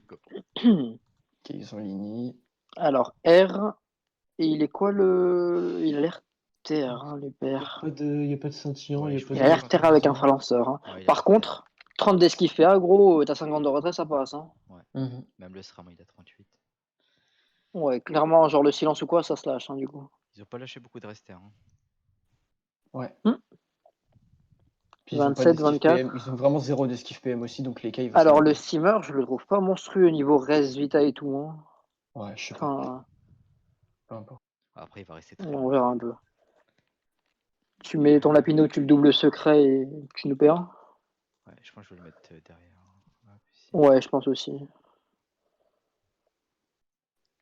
Go. Ok, ils ont Lini. Alors, R, et il est quoi le. Il a l'air terre, hein, le Il père. n'y a pas de scintillant, Ouais, il n'y je a pas Il de. a l'air terre avec un phalanxeur. Hein. Ouais, il a Par l'air contre, 30 d'esquive PA, gros, t'as 50 de retrait, ça passe. Hein. Mhm. Même le SRAM, il a 38. Ouais, clairement, genre le silence ou quoi, ça se lâche, hein, du coup. Ils ont pas lâché beaucoup de rester. Hein. Ouais. Hmm. Puis ils ont pas 27, d'esquive 24. PM. Ils ont vraiment zéro d'esquive PM aussi, donc les cas, il va Alors, le s'amuser. steamer, je le trouve pas monstrueux niveau res, vita et tout. Hein. Ouais, je sais pas. Enfin, Peu importe. Après, il va rester très on loin. verra un peu. Tu mets ton lapino, tu le doubles secret et tu nous perds. Ouais, je pense que je vais le mettre derrière. Hop, ici. Ouais, je pense aussi.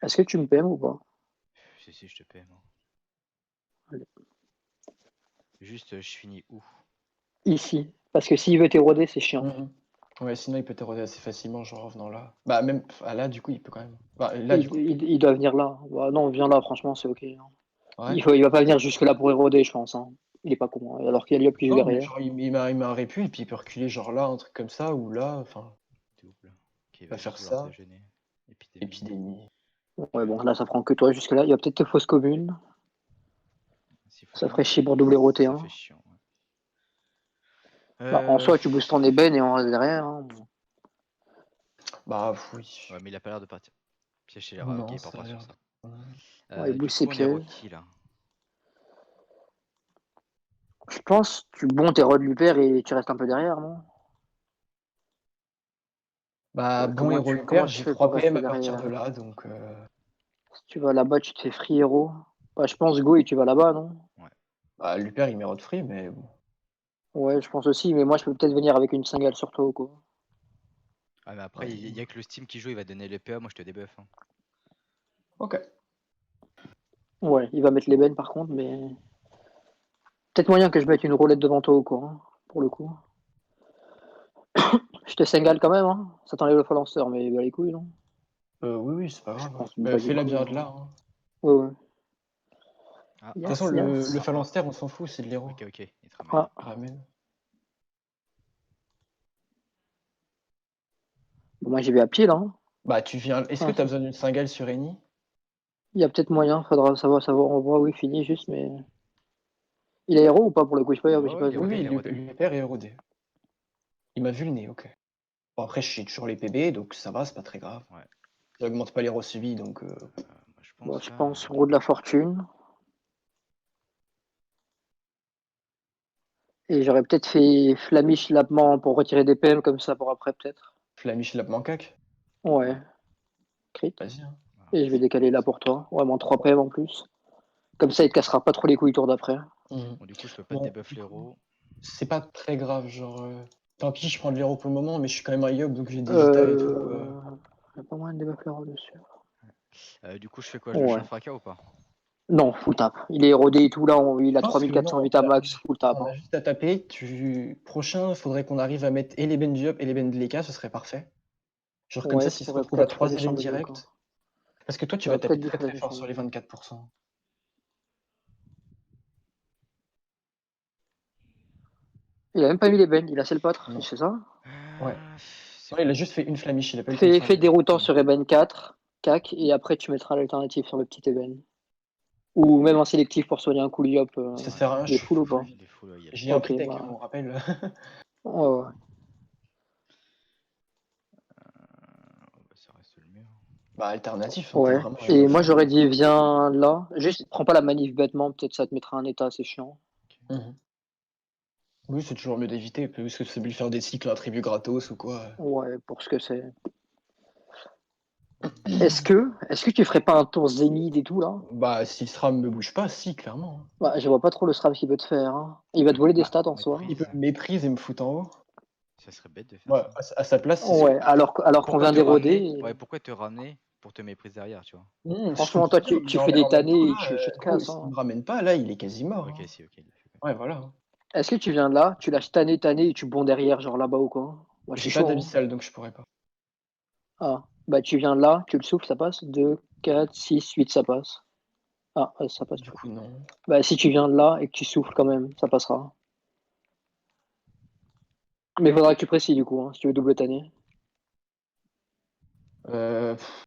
Est-ce que tu me PM ou pas? Si, je te paie, moi. Allez. Juste, je finis où? Ici. Parce que s'il veut t'éroder, c'est chiant. Mhm. Ouais, sinon il peut t'éroder assez facilement, genre en venant là. Bah, même là, du coup, il peut quand même. Bah, là, du coup. Il doit venir là. Bah, non, viens là, franchement, c'est ok. Hein. Ouais. Il va pas venir jusque là pour éroder, je pense. Hein. Il est pas con. Hein. Alors qu'il y a plus Non, mais derrière. genre, il met un répu et puis il peut reculer, genre là, un truc comme ça, ou là, enfin, Double. Ok, il va va faire juste vouloir ça. déjeuner. Épidémie. Épidémie. Ouais, bon, là, ça prend que toi jusque là. Il y a peut-être fausse commune. S'il faut Ça faire ferait chier pour doubler roté. ça Hein. fait chiant. Ouais. Bah, en soi, tu boostes ton ébène et on reste derrière. Hein. Bah, oui. Ouais, mais il a pas l'air de partir. Piège les ok, Non, il part ça a pas sur l'air. ça. Ouais, il Du booste ses coup, on est pièges. Rocky là. Je pense tu bon t'érodes l'hyper et tu restes un peu derrière, non? Bah, bon Comment héros tu, le comment père, tu j'ai fais pour 3 PM rester à partir derrière? de là, donc. Si tu vas là-bas, tu te fais free hero. Bah, je pense go et tu vas là-bas, non? Ouais. Bah, le père, il mérite free, mais bon. Ouais, je pense aussi, mais moi je peux peut-être venir avec une cingale sur toi ou quoi. Ah, mais après, Ouais. il y a que le Steam qui joue, il va donner les PA, moi je te débuff. Hein. Ok. Ouais, il va mettre l'ébène par contre, mais. Peut-être moyen que je mette une roulette devant toi ou quoi, hein, pour le coup. Je te cingale quand même, hein. Ça t'enlève le lanceur, mais bah les couilles, non? Oui, oui, c'est pas Je grave. Hein. pense Bah, pas les fais-la couilles. bien de Hein. là. Hein. Ouais, ouais. Ah, De toute façon, Yes, le yes. phalanstère, on s'en fout, c'est de l'héros. ok, il te ramène. Ah, Ramène. bon, moi j'y vais à pied là. Hein. Bah, tu viens. Est-ce que Ah, t'as besoin d'une cingale sur Eni? il y a peut-être moyen, faudra savoir, on voit, oui, fini juste, mais. Il a héros ou pas pour le coup? Ouais, J'ai ouais, pas il est vu. Oui, rodé, oui, il est rodé. le père est érodé. Il m'a vu le nez, ok. Bon, après, je suis toujours les PB, donc ça va, c'est pas très grave. Ouais. J'augmente pas les suivis, donc. Moi, je Bon, pense je là. pense roue de la fortune. Et j'aurais peut-être fait flamiche lapement pour retirer des PM comme ça pour après peut-être. Flamiche lap mancac. Ouais, crit. Vas-y. Hein. Voilà, Et je vais c'est décaler là parti. pour toi. Ouais, mon 3 PM en plus. Comme ça, il te cassera pas trop les couilles tour d'après. Mhm. Bon, du coup, je peux pas te Bon, débuff du coup, l'héros. c'est pas très grave, genre. Tant pis, je prends de l'héros pour le moment, mais je suis quand même un yob, donc j'ai des vita et tout. Il y a pas moyen de débuffer dessus. Du coup, je fais quoi? Je le Ouais. change fracas ou pas? Non, full tap. Il est érodé et tout là, il Je a pense que 3400 non, vita max, full tap. on a Hein. juste à taper. Prochain, il faudrait qu'on arrive à mettre et les du up et les de l'EK, ce serait parfait. Genre comme Ouais, ça, je s'il se pourrais retrouve à peut-être 3 flash events en milieu quoi. directs. Parce que toi, tu J'aurais vas taper peut-être dû très très flash fort en sur les milieu. 24%. Il a même pas mis les bennes, il a celle pâtre, Non. c'est ça? Ouais. C'est Ouais, il a quoi? juste fait une flamiche, il a pas eu le temps de Fais changer. déroutant sur Eben 4, cac, et après tu mettras l'alternative sur le petit Eben. Ou même un sélectif pour soigner un coup Liop. Ça Ouais, sert à rien, Il est je suis full ou full pas? vide. il est full, ouais, il y a le J'ai un temps. Ok, crit avec bah. on rappelle. Ouais, ouais. Bah, ça reste le mur. Bah, alternatif, hein, t'es Ouais. vraiment un Et yob moi full. j'aurais dit viens là. Juste prends pas la manif bêtement, peut-être ça te mettra un état assez chiant. Ok. Mhm. Oui, c'est toujours mieux d'éviter, parce que c'est mieux de faire des cycles attributs gratos ou quoi. Ouais, pour ce que c'est. Est-ce que tu ferais pas un tour zénith et tout là? Bah, si SRAM me bouge pas, si, clairement. Hein. Bah, je vois pas trop le strap qu'il peut te faire. Hein. Il va te voler des Bah, stats en soi. il peut Méprise. me méprise et me foutre en haut. Ça serait bête de faire Ouais, ça. à sa place, c'est ce que. Ouais, alors qu'on Pourquoi vient te d'éroder. ramener? Et... Ouais, pourquoi te ramener pour te mépriser derrière, tu vois? Je fous le Franchement, toi, kill, tu mais fais des en même temps, tannés et là, tu te gros, casses. s'il Hein. me ramène pas, là, il est quasi mort. Ok, Hein. si, ok, il l'a fait quand Ouais, voilà. Est-ce que tu viens de là, tu lâches tanné, tanné et tu bonds derrière, genre là-bas ou quoi? Moi, je suis J'ai pas chaud. Hein. d'abyssal, donc je pourrais pas. Ah, bah tu viens de là, tu le souffles, ça passe. 2, 4, 6, 8, ça passe. Ah, ouais, ça passe Du pas. coup, non. Bah si tu viens de là et que tu souffles quand même, ça passera. Mais faudra que tu précises du coup, hein, si tu veux double tanner. Pff,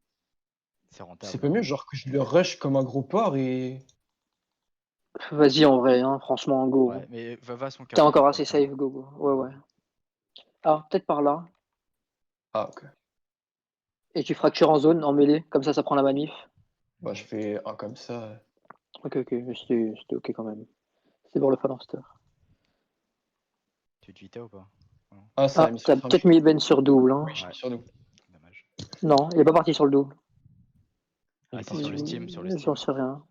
C'est rentable. c'est pas mieux, genre que je le rush comme un gros porc et. Vas-y, en vrai, hein, franchement, go. Ouais, mais va son T'es cap encore pour assez faire. safe, go, go. Ouais, ouais. Ah, peut-être par là. Ah, ok. Et tu fractures en zone, en mêlée, comme ça prend la manif. Bah, je fais un comme ça. Ok, ok, mais c'était ok quand même. C'est pour le phalanster. Tu te vita ou pas? Non. Ah, ça a Ah, mis sur t'as frappe. peut-être mis Ben sur double, hein. Oui, j'ai Ouais. mis sur nous. Dommage. Non, il est pas parti sur le double. Il Ah, est c'est parti sur le sur Steam, sur le J'en Steam. sais rien.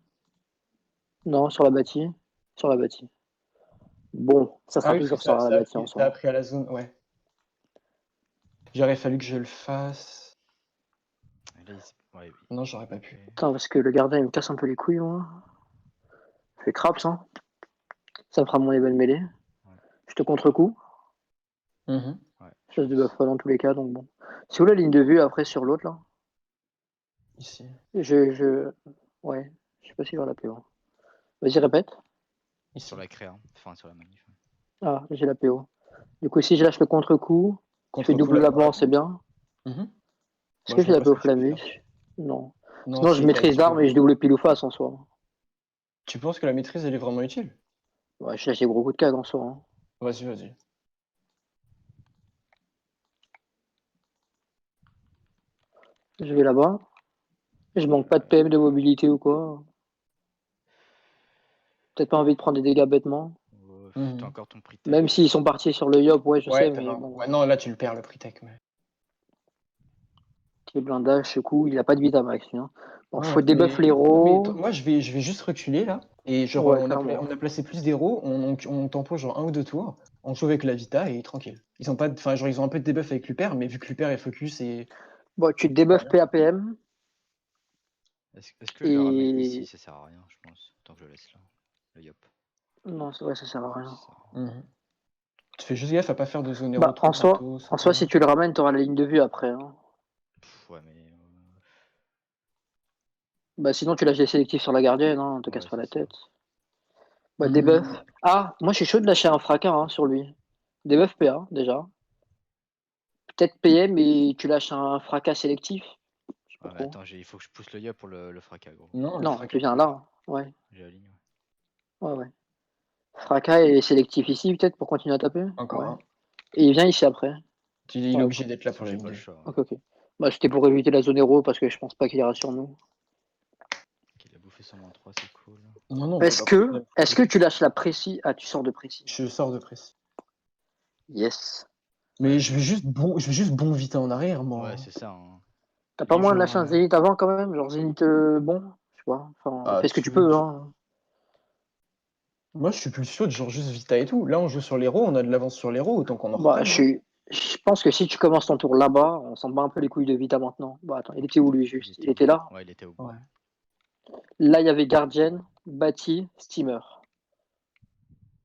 Non, sur la bâtie. Sur la bâtie. Bon, ça Ah sera oui, parce que toujours sur la bâtie en ça a soi. pris à la zone, ouais. J'aurais fallu que je le fasse. Et là, ouais, oui. Non, j'aurais pas pu. Ok. Attends, parce que le gardien il me casse un peu les couilles, moi. Je fais craps, hein. Ça me fera mon level mêlée. Ouais. Je te contre-coup. Mhm. Ouais, Ça se je débuffe pense. pas dans tous les cas, donc bon. C'est où la ligne de vue après sur l'autre là? Ici. Ouais, je sais pas si je vais la PO. Vas-y, répète. Sur Ici. la créa, enfin sur la manif. Ah, j'ai la PO. Du coup, si je lâche le contre-coup, je fais Contre-coup double là pour la lavement, c'est tête. bien. Mhm. Est-ce Moi, que je j'ai vois la pas ce PO que tu peux Flamus? faire. Non. Non, Sinon, je c'est maîtrise quasi d'armes et PO. je double pile ou face en soi. Tu penses que la maîtrise, elle est vraiment utile? Ouais, je lâche des gros coups de cag en soi, hein. Vas-y, vas-y. Je vais là-bas. Je manque pas de PM de mobilité ou quoi. Peut-être pas envie de prendre des dégâts bêtement. T'as Mhm. encore ton prix tech. Même s'ils sont partis sur le yop, ouais, je sais, Ouais, mais bon. ouais, non, là, tu le perds, le Pritech. Mais... Les blindages, ce coup, il a pas de Vitamax, lui, hein. Bon, Ouais, faut ouais. débuff Mais l'héros. moi, je vais juste reculer là. Et genre, Ouais, clairement. on a placé plus d'héros. On tempo genre un ou deux tours. On joue avec la Vita et tranquille. Ils ont pas, enfin, genre, ils ont un peu de debuff avec Luper, mais vu que Luper est focus et. Bon, tu débuffes PAPM Est-ce que le ramener ici, et. ça sert à rien, je pense. Tant que je le laisse là. Le yop. Non, c'est vrai, ça sert à rien. Ça sert à rien. Mhm. Tu fais juste gaffe à pas faire de zone héros Bah, trop gratos. en soi, si tu le ramènes, t'auras la ligne de vue après, hein. Ouais, mais. Bah, sinon, tu lâches des sélectifs sur la gardienne, hein, on te casse Ouais, pas la c'est ça. tête. Bah, Mhm. debuff. Ah, moi, je suis chaud de lâcher un fracas hein, sur lui. Debuff PA, déjà. Peut-être PM et tu lâches un fracas sélectif. Je sais pas Ouais, mais trop. attends, il faut que je pousse le yop pour le fracas, gros. Non, le Non, tu fracas. viens là. Ouais, J'ai la ligne, ouais, ouais. Fracas et sélectif ici, peut-être, pour continuer à taper. Encore Ouais. un. Et il vient ici après. Il est Ouais, obligé d'être là De toute pour façon, la j'ai ligne pas de le vue. choix. ok, ok. Bah, c'était pour éviter la zone héros parce que je pense pas qu'il ira sur nous. Ok, il a bouffé son -3, c'est cool. Non, non, bah, Est-ce que tu lâches la précis? Ah, tu sors de précis. je sors de presse. Yes. Mais je veux juste bon Vita en arrière, Ouais, moi. c'est ça. Hein. T'as pas moyen de Genre, lâcher un Zénith avant quand même? Genre Zénith bon? Je sais pas. Enfin, ah, fais ce que tu peux, hein. moi, je suis plus chaud de genre juste Vita et tout. Là, on joue sur l'héros, on a de l'avance sur l'héros, autant qu'on en Bah, reprenne. Hein. je pense que si tu commences ton tour là-bas, on s'en bat un peu les couilles de Vita maintenant. Bah, attends, il était où lui juste? Il était là? Ouais, il était au bout. Ouais. Là, il y avait Guardian, Bati, Steamer.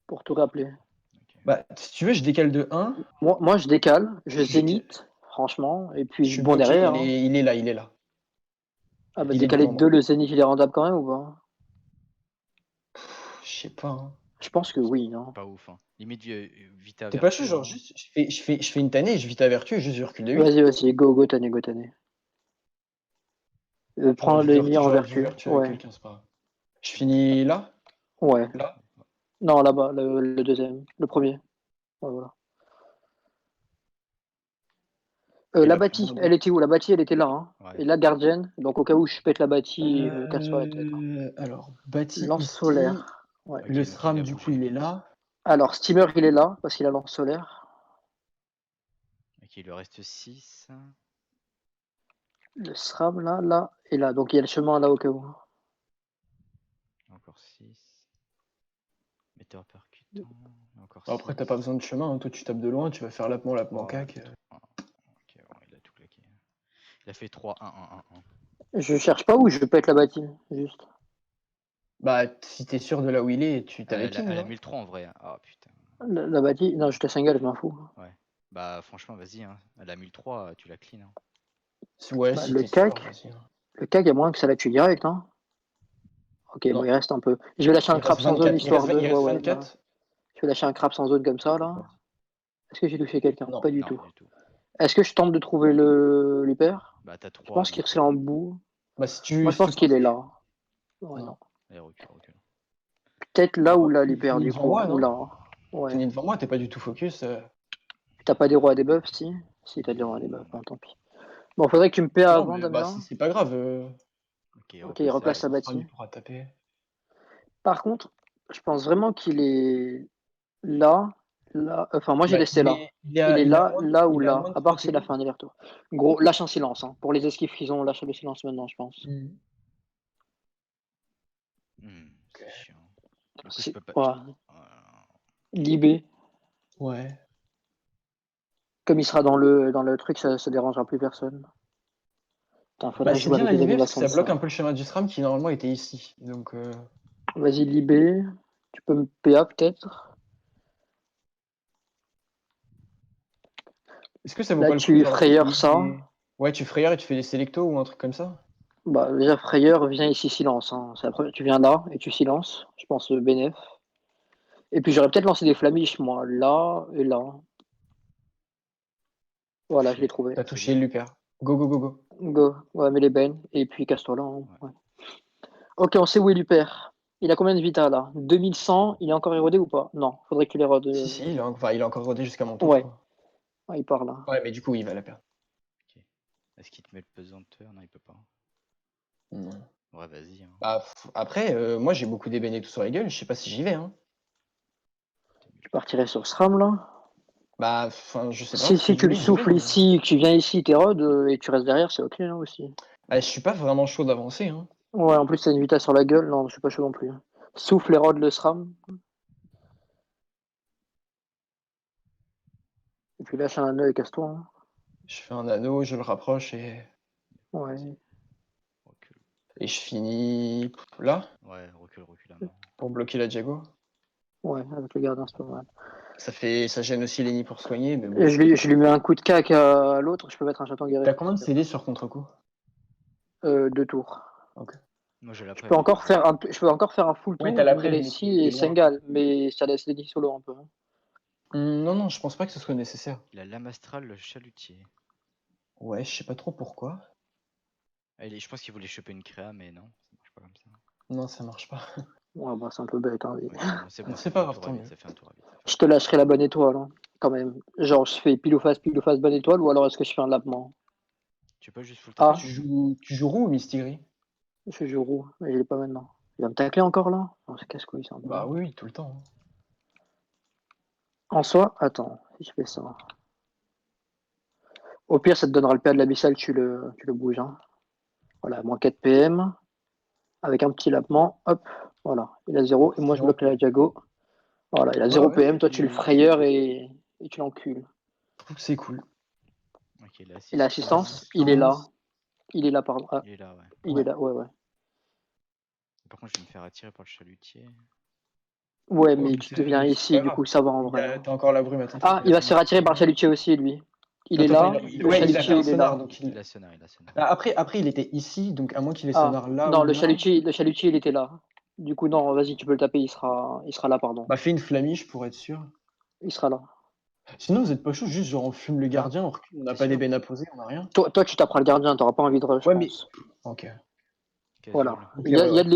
Pour tout rappeler. Ok. Bah, si tu veux, je décale de 1. Moi, je décale, je Je, décale- Zénith, franchement, et je puis suis bon bloqué, derrière, hein. il est là, il est là. Ah bah Il est décaler devant de moi. 2, le Zénith, il est rendable quand même ou pas? Je sais pas. Hein. Je pense que oui, hein. Pas ouf. Hein. Limite Vita T'es pas Vertu. chaud, genre Hein. juste, je fais une tannée, je Vita Vertu et juste je recule de 8. Vas-y, go, Tané, go, Tané. Prends l'ennemi en J'aurais dû vertu. Vertu avec Ouais, quelqu'un, c'est pas grave. Je finis là? ouais. Là? Non, là-bas, le deuxième, le premier. Ouais, voilà. Et La là, plus bâtie, rien. elle était où? La bâtie, elle était là, hein. Ouais. Et la gardienne, donc au cas où je pète la bâtie, il me casse pas la tête, hein. Alors, bâti Lance ici. solaire. Ouais. Ok, Le donc il SRAM, a du coup, bougé. il est là. Alors, Steamer, il est là, parce qu'il a lance solaire. Ok, il lui reste 6. Le SRAM, là, et là. Donc il y a le chemin là au cas où. Encore 6. Météore percutant. Encore 6. Après, t'as pas besoin de chemin, hein. Toi, tu tapes de loin, tu vas faire lapement, cac. Ok, bon, il a tout claqué. Il a fait 3, 1, 1, 1, 1. Je cherche pas où je pète la bâtie, juste. Bah, si t'es sûr de là où il est, tu t'avais ping, Elle a non? 1003 en vrai. Ah putain. La bâtie, non, je te single, je m'en fous. Ouais. Bah franchement, vas-y. Hein. Elle a 1003, tu la clean. Hein. Ouais, Bah, si t'es sûr, vas-y. Hein. le CAC, il y a moyen que ça la tue direct, hein. Ok, bon, Non, il reste un peu. Je vais lâcher un il reste crap sans zone, 24. histoire de. Il Ouais, reste ouais, bah. 24. Je vais lâcher un crap sans zone comme ça, là. Est-ce que j'ai touché quelqu'un? Non. Pas du Non, tout. pas du tout. Est-ce que je tente de trouver l'hyper? Bah t'as Je 3. pense qu'il serait en bout. Bah, si tu. Moi, je si tu pense qu'il est partais- là. Ouais, Non. non. Allez, recule, recule. Peut-être là ou là, Tu l'hyper, finis du devant coup. moi, Ou non? là. Ouais. Finis devant moi, t'es pas du tout focus. T'as pas des rois à des buffs, si? Si, t'as des rois à des buffs. Bon, tant pis. Bon, faudrait que tu me paies Non, avant, mais bah, Damien. c'est pas grave. Ok, Ok, replace replace ça. sa Il bâtie. pourra taper. Par contre, je pense vraiment qu'il est là. Là. Enfin, moi, j'ai Bah, laissé là. Il est il est à là, moins de, là ou il est à là. moins de À 3 part s'il a fait secondes. un aller-retour. Gros, lâche un silence. Hein. Pour les esquives qu'ils ont, lâche le silence maintenant, je pense. C'est chiant. Du coup, je C'est. peux pas. Ouais. Voilà. Libé. Ouais. Comme il sera dans le truc, ça dérangera plus personne. Putain, Bah, faudrait c'est jouer bien avec la les Libé parce que animations de ça bloque un ça. peu le schéma du SRAM qui normalement était ici. Donc, Vas-y, Libé. Tu peux me PA peut-être. est-ce que ça vaut Là, pas le coup, tu genre, frayeur d'essayer ça. Ouais, tu frayeur et tu fais des sélectos ou un truc comme ça? Bah, déjà, frayeur, viens ici, silence. Hein. Tu viens là et tu silences. Je pense bénéf. Et puis, j'aurais peut-être lancé des flamiches, moi. Là et là. Voilà, je l'ai Touché. trouvé. T'as C'est touché bon? Luper. Go, go, go, go. Go. Ouais, mets les bennes. Et puis, casse-toi là. Hein. Ouais. Ouais. Ok, on sait où est Luper. Il a combien de vita là? 2100. Il est encore érodé ou pas? Non, faudrait que tu l'érodes. Si, si, il a encore rodé jusqu'à mon tour, Ouais. quoi. Ouais, il part là. Ouais, mais du coup, il va la perdre. Ok. Est-ce qu'il te met le pesanteur? Non, il peut pas. Non. Ouais, vas-y. Hein. Bah, après, moi, j'ai beaucoup d'ébènes et tout sur la gueule. Je sais pas si j'y vais, hein. Tu partirais sur SRAM là. Bah, enfin, je sais pas. Si Si tu le oui, j'y vais, souffles hein. ici, que tu viens ici, t'érodes et tu restes derrière, c'est ok là aussi. Bah, je suis pas vraiment chaud d'avancer, hein. Ouais, en plus t'as une vita sur la gueule, non, je suis pas chaud non plus. Souffle, érode le SRAM. Et puis lâche un anneau et casse-toi. Hein. Je fais un anneau, je le rapproche Ouais. Recule. et je finis là Ouais, recule, recule à mort. pour bloquer la Diago. Ouais, avec le gardien, c'est pas mal. Ça gêne aussi Lenny pour soigner, mais Et bon. je lui mets un coup de cac à l'autre, je peux mettre un chaton guéri. T'as combien de CD sur contre-coup? 2 tours. Ok. Moi, j'ai la Je pré peux encore faire un full Ouais, t'as tour, la preuve, mais Mélessi t'es et loin. Sengal, mais ça laisse les solo un peu. Hein. Non, non, je pense pas que ce soit nécessaire. Il a l'âme astrale, le chalutier. Ouais, je sais pas trop pourquoi. Ah, je pense qu'il voulait choper une créa, mais non, ça marche pas comme ça. Non, ça marche pas. Ouais, bah c'est un peu bête. Hein, mais- Ok, bon, c'est bon, ça C'est fait pas un grave, tour à tant vide, mieux. ça fait un tour à vide. Je te lâcherai la bonne étoile, hein, quand même. Genre, je fais pile ou face, bonne étoile, ou alors est-ce que je fais un lapement? Tu peux juste full Ah, taper? Tu joues roux ou Mistigris? je joue roux, mais je l'ai pas maintenant. Il va me tacler encore là? Non, c'est casse-couille, ça. Un peu. Bah oui, tout le temps. En soi, attends, si je fais ça. Au pire, ça te donnera le PA de l'abyssal, tu le bouges. Hein. Voilà, moins 4 PM, avec un petit lapement, hop, voilà. Il a 0, et moi je 0 bloque la PM. Diago. Voilà, il a Ouais, 0 ouais, PM, toi tu le frayeur et tu l'encules. je trouve que c'est cool. Ok, Et l'assistance. l'assistance, il est là. Il est là, pardon. Ah, Il est là, ouais. il Ouais. est là, ouais. Par contre, je vais me faire attirer par le chalutier. Ouais, Oh, mais mais tu deviens c'est ici, pas du grave. coup, ça va en vrai. Hein. T'as encore la brume à Ah, il va se faire attirer par le chalutier aussi, lui. Il est Attends, là, le ouais, il a fait chalutier, un il est sonar, là. donc Il a sonar, il a sonar. Ah, après, il était ici, donc à moins qu'il ait Ah, sonar là non, ou là. le chalutier, il était là. Du coup, non, vas-y, tu peux le taper, il sera là, pardon. Bah, fais une flamiche pour être sûr. Il sera là. Sinon, vous êtes pas chaud, juste genre on fume le gardien, on recule, on n'a T'es pas sûr? d'ébène à poser, on n'a rien. Toi, tu taperas le gardien, t'auras pas envie de rush, je Ouais, mais. pense. Ok. Voilà. Casual. Ok, Il y a, ouais, il y a ouais. de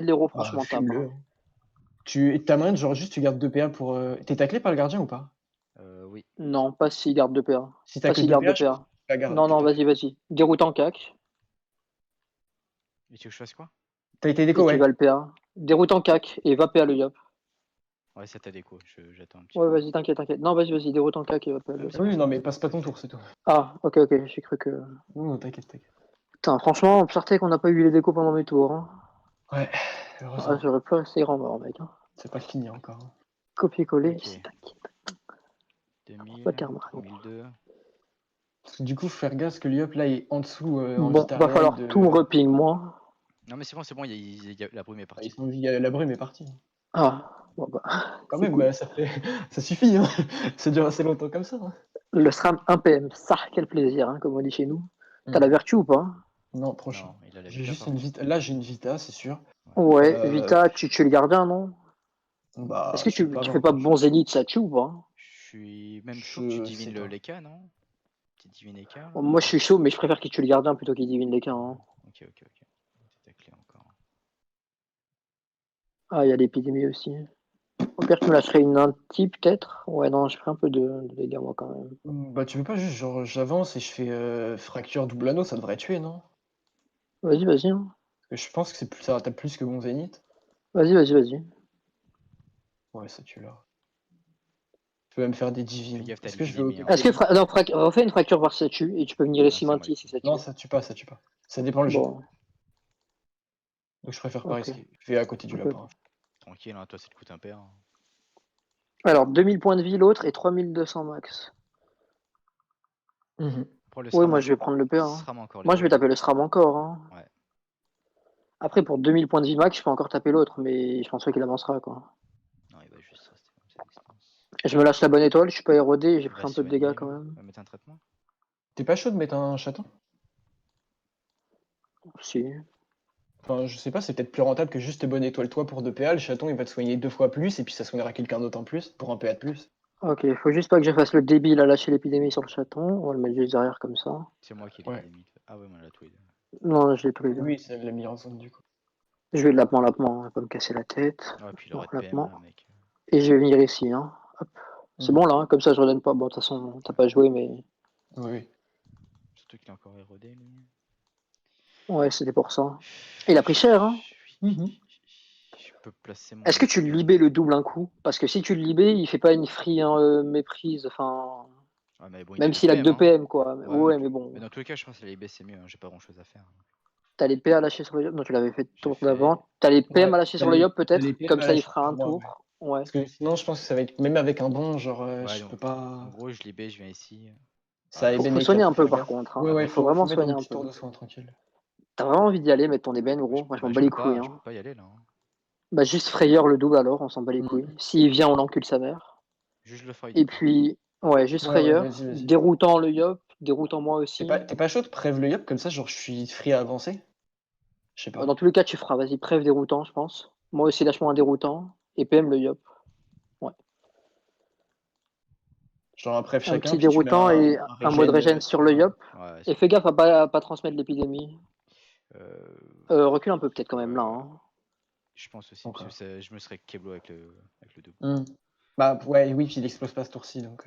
l'héros, Bah, franchement, tape. fume-le. Hein. T'as moyen de genre juste tu gardes 2 PA pour. T'es taclé par le gardien ou pas? Oui. Non, pas s'il garde 2 PA. Si t'as Pas que s'il 2 garde 2 PA, je pense PA. que tu la gardes. Non, vas-y. Déroute en cac. Et tu veux que je fasse quoi? T'as été Et déco, tu ouais. vas le PA. Déroute en cac et va PA le yop. Ouais, ça t'a déco, j'attends un petit Ouais, peu. vas-y, t'inquiète. Non, vas-y, déroute en cac et va PA le yop. Oui, non, mais passe pas ton tour, c'est tout. Ah, ok, j'ai cru que. Non, non, t'inquiète. Putain, franchement, on sortait qu'on n'a pas eu les décos pendant mes tours. Hein. Ouais, Ah, heureusement. j'aurais pu rester grand mort, mec. Hein. C'est pas fini encore. Copier-coller, Ok. c'est t'inquiète. Pas 2000, te remarquer. 3002. Parce que du coup, faut faire gaffe que l'IOP là est en dessous en Bon, vita va réel falloir de. tout reping, moi. Non, mais c'est bon, la brume est Ah, partie. la brume est partie. Ah, bon, bah, Quand c'est même, cool. ça fait. Ça suffit, hein. Ça dure assez longtemps comme ça. Hein. Le SRAM 1 PM, ça, quel plaisir, hein, comme on dit chez nous. T'as la Mm. vertu ou pas? Non, prochain. Non, il a la J'ai vita juste par une contre. vita. Là, j'ai une vita, c'est sûr. Ouais, Vita, tu tues le gardien, non? Bah, Est-ce que je sais tu pas fais pas vraiment. bon zénith, ça tue ou pas? Je suis même chaud que tu Je sais divines pas. les cas, non? Petit divine écart. Bon, moi, je suis chaud, mais je préfère qu'il tue le gardien plutôt qu'il divine l'écart. Hein. Ok. T'es taclé encore. Ah, il y a l'épidémie aussi. Au pire, tu me lâcherais une anti, peut-être. Ouais, non, je ferai un peu de dégâts, moi, quand même. Bah, tu veux pas juste, genre, j'avance et je fais fracture double anneau, ça devrait tuer, non? Vas-y, vas-y. Hein. Parce que je pense que c'est plus, ça tape plus que mon zénith. Vas-y, vas-y, vas-y. Ouais, ça tue là. Je peux même faire des Fais divines. gaffe, t'as Est-ce que je vais l'épidémie. Hein. Est-ce que non, refais une fracture voir si ça tue et tu peux venir Non, ici c'est moi Manti qui. si ça Non, tue. ça tue pas, ça tue pas. Ça dépend le jet. Bon, Donc je préfère pas ok. risquer. Je vais à côté du Ok, lapin. ok. Tranquille, hein, toi, ça te coûte un pair. Hein. Alors, 2000 points de vie l'autre et 3200 max. Mhm. Après, le Oui, SRAM, moi je vais prendre le P1. Hein. SRAM encore les Moi je vais rodés. taper le SRAM encore. Hein. Ouais. Après, pour 2000 points de vie max, je peux encore taper l'autre, mais je pense pas qu'il avancera. Quoi. Non, il va juste rester comme ça à distance. Je me lâche la bonne étoile, je suis pas érodé et j'ai Il pris va un se peu de dégâts soigner. quand même. Il va mettre un traitement. T'es pas chaud de mettre un chaton? Si. Enfin, je sais pas, c'est peut-être plus rentable que juste tes bonnes étoiles toi pour 2 PA. Le chaton il va te soigner 2 fois plus et puis ça soignera quelqu'un d'autre en plus pour un PA de plus. Ok, faut juste pas que je fasse le débile à lâcher l'épidémie sur le chaton. On va le mettre juste derrière comme ça. C'est moi qui ai Ouais. l'épidémie. Ah ouais, moi, on l'a tous les deux. Non, je l'ai tous les deux. Oui, ça l'a mis en zone du coup. Je vais de lapement, lapement, on va pas me casser la tête. Ouais, puis il Non, aurait de PM lapement. là, mec. Et je vais venir ici. Hein. Hop. C'est Mhm. bon là, hein, comme ça je redonne pas. Bon, de toute façon, t'as pas joué, mais Oui, oui. Surtout qu'il est encore érodé, lui. ouais, c'était pour ça. Il a pris cher, hein. Mhm. Je peux placer mon Est-ce que tu épée. libais le double un coup? Parce que si tu le libais, il fait pas une free hein, méprise, enfin. Ah, mais bon, il a Même 2 s'il a que PM, 2 hein. PM, quoi. Ouais, Ouais, mais bon. mais dans tous les cas, je pense que la IB c'est mieux. Hein. J'ai pas grand chose à faire. T'as les P à lâcher sur le yop. Non, tu l'avais fait le J'ai tour fait. d'avant. T'as les PM Ouais, à lâcher sur le yop, t'as les peut-être. PM Comme à ça, il lâcher fera un sur moi, ouais. tour. Ouais. Parce que sinon, je pense que ça va être. Même avec un bon, genre, Ouais, je donc peux en pas. gros, je l'IB, je viens ici. Ça a Voilà, Faut ébène soigner cap, un faut peu, faire par gaffe. contre. Ouais, Hein. ouais, Faut faut mettre soigner un un petit peu. tour de soin tranquille. T'as vraiment envie d'y aller, mettre ton ébène, gros. Moi, je m'en bats les couilles. je Hein. peux pas y aller là. Hein. Bah, juste frayeur le double alors, on s'en bat les couilles. Mhm. S'il vient, on encule sa mère. Juste le foil Et du coup. puis, ouais, juste Ouais, ouais, vas-y, frayeur. vas-y. Déroutant le yop, déroutant moi aussi. T'es pas chaud de prêve le yop comme ça, genre je suis free à avancer? Je sais pas. Dans tous les cas, tu feras. Vas-y, preuve déroutant, je pense. Moi aussi, lâche-moi un déroutant. Et PM le yop. Ouais. Genre un prêve Un chacun, petit puis tu mets déroutant et un un mot de régène régène sur sur le un. yop. Ouais, Et sur fais le gaffe yop. à pas transmettre l'épidémie. Euh, Recule un peu peut-être quand même là. ouais, Hein. je pense aussi. Parce que Encore. je me serais Keblo avec le double. Bah ouais, oui, puis il explose pas ce tour-ci, donc.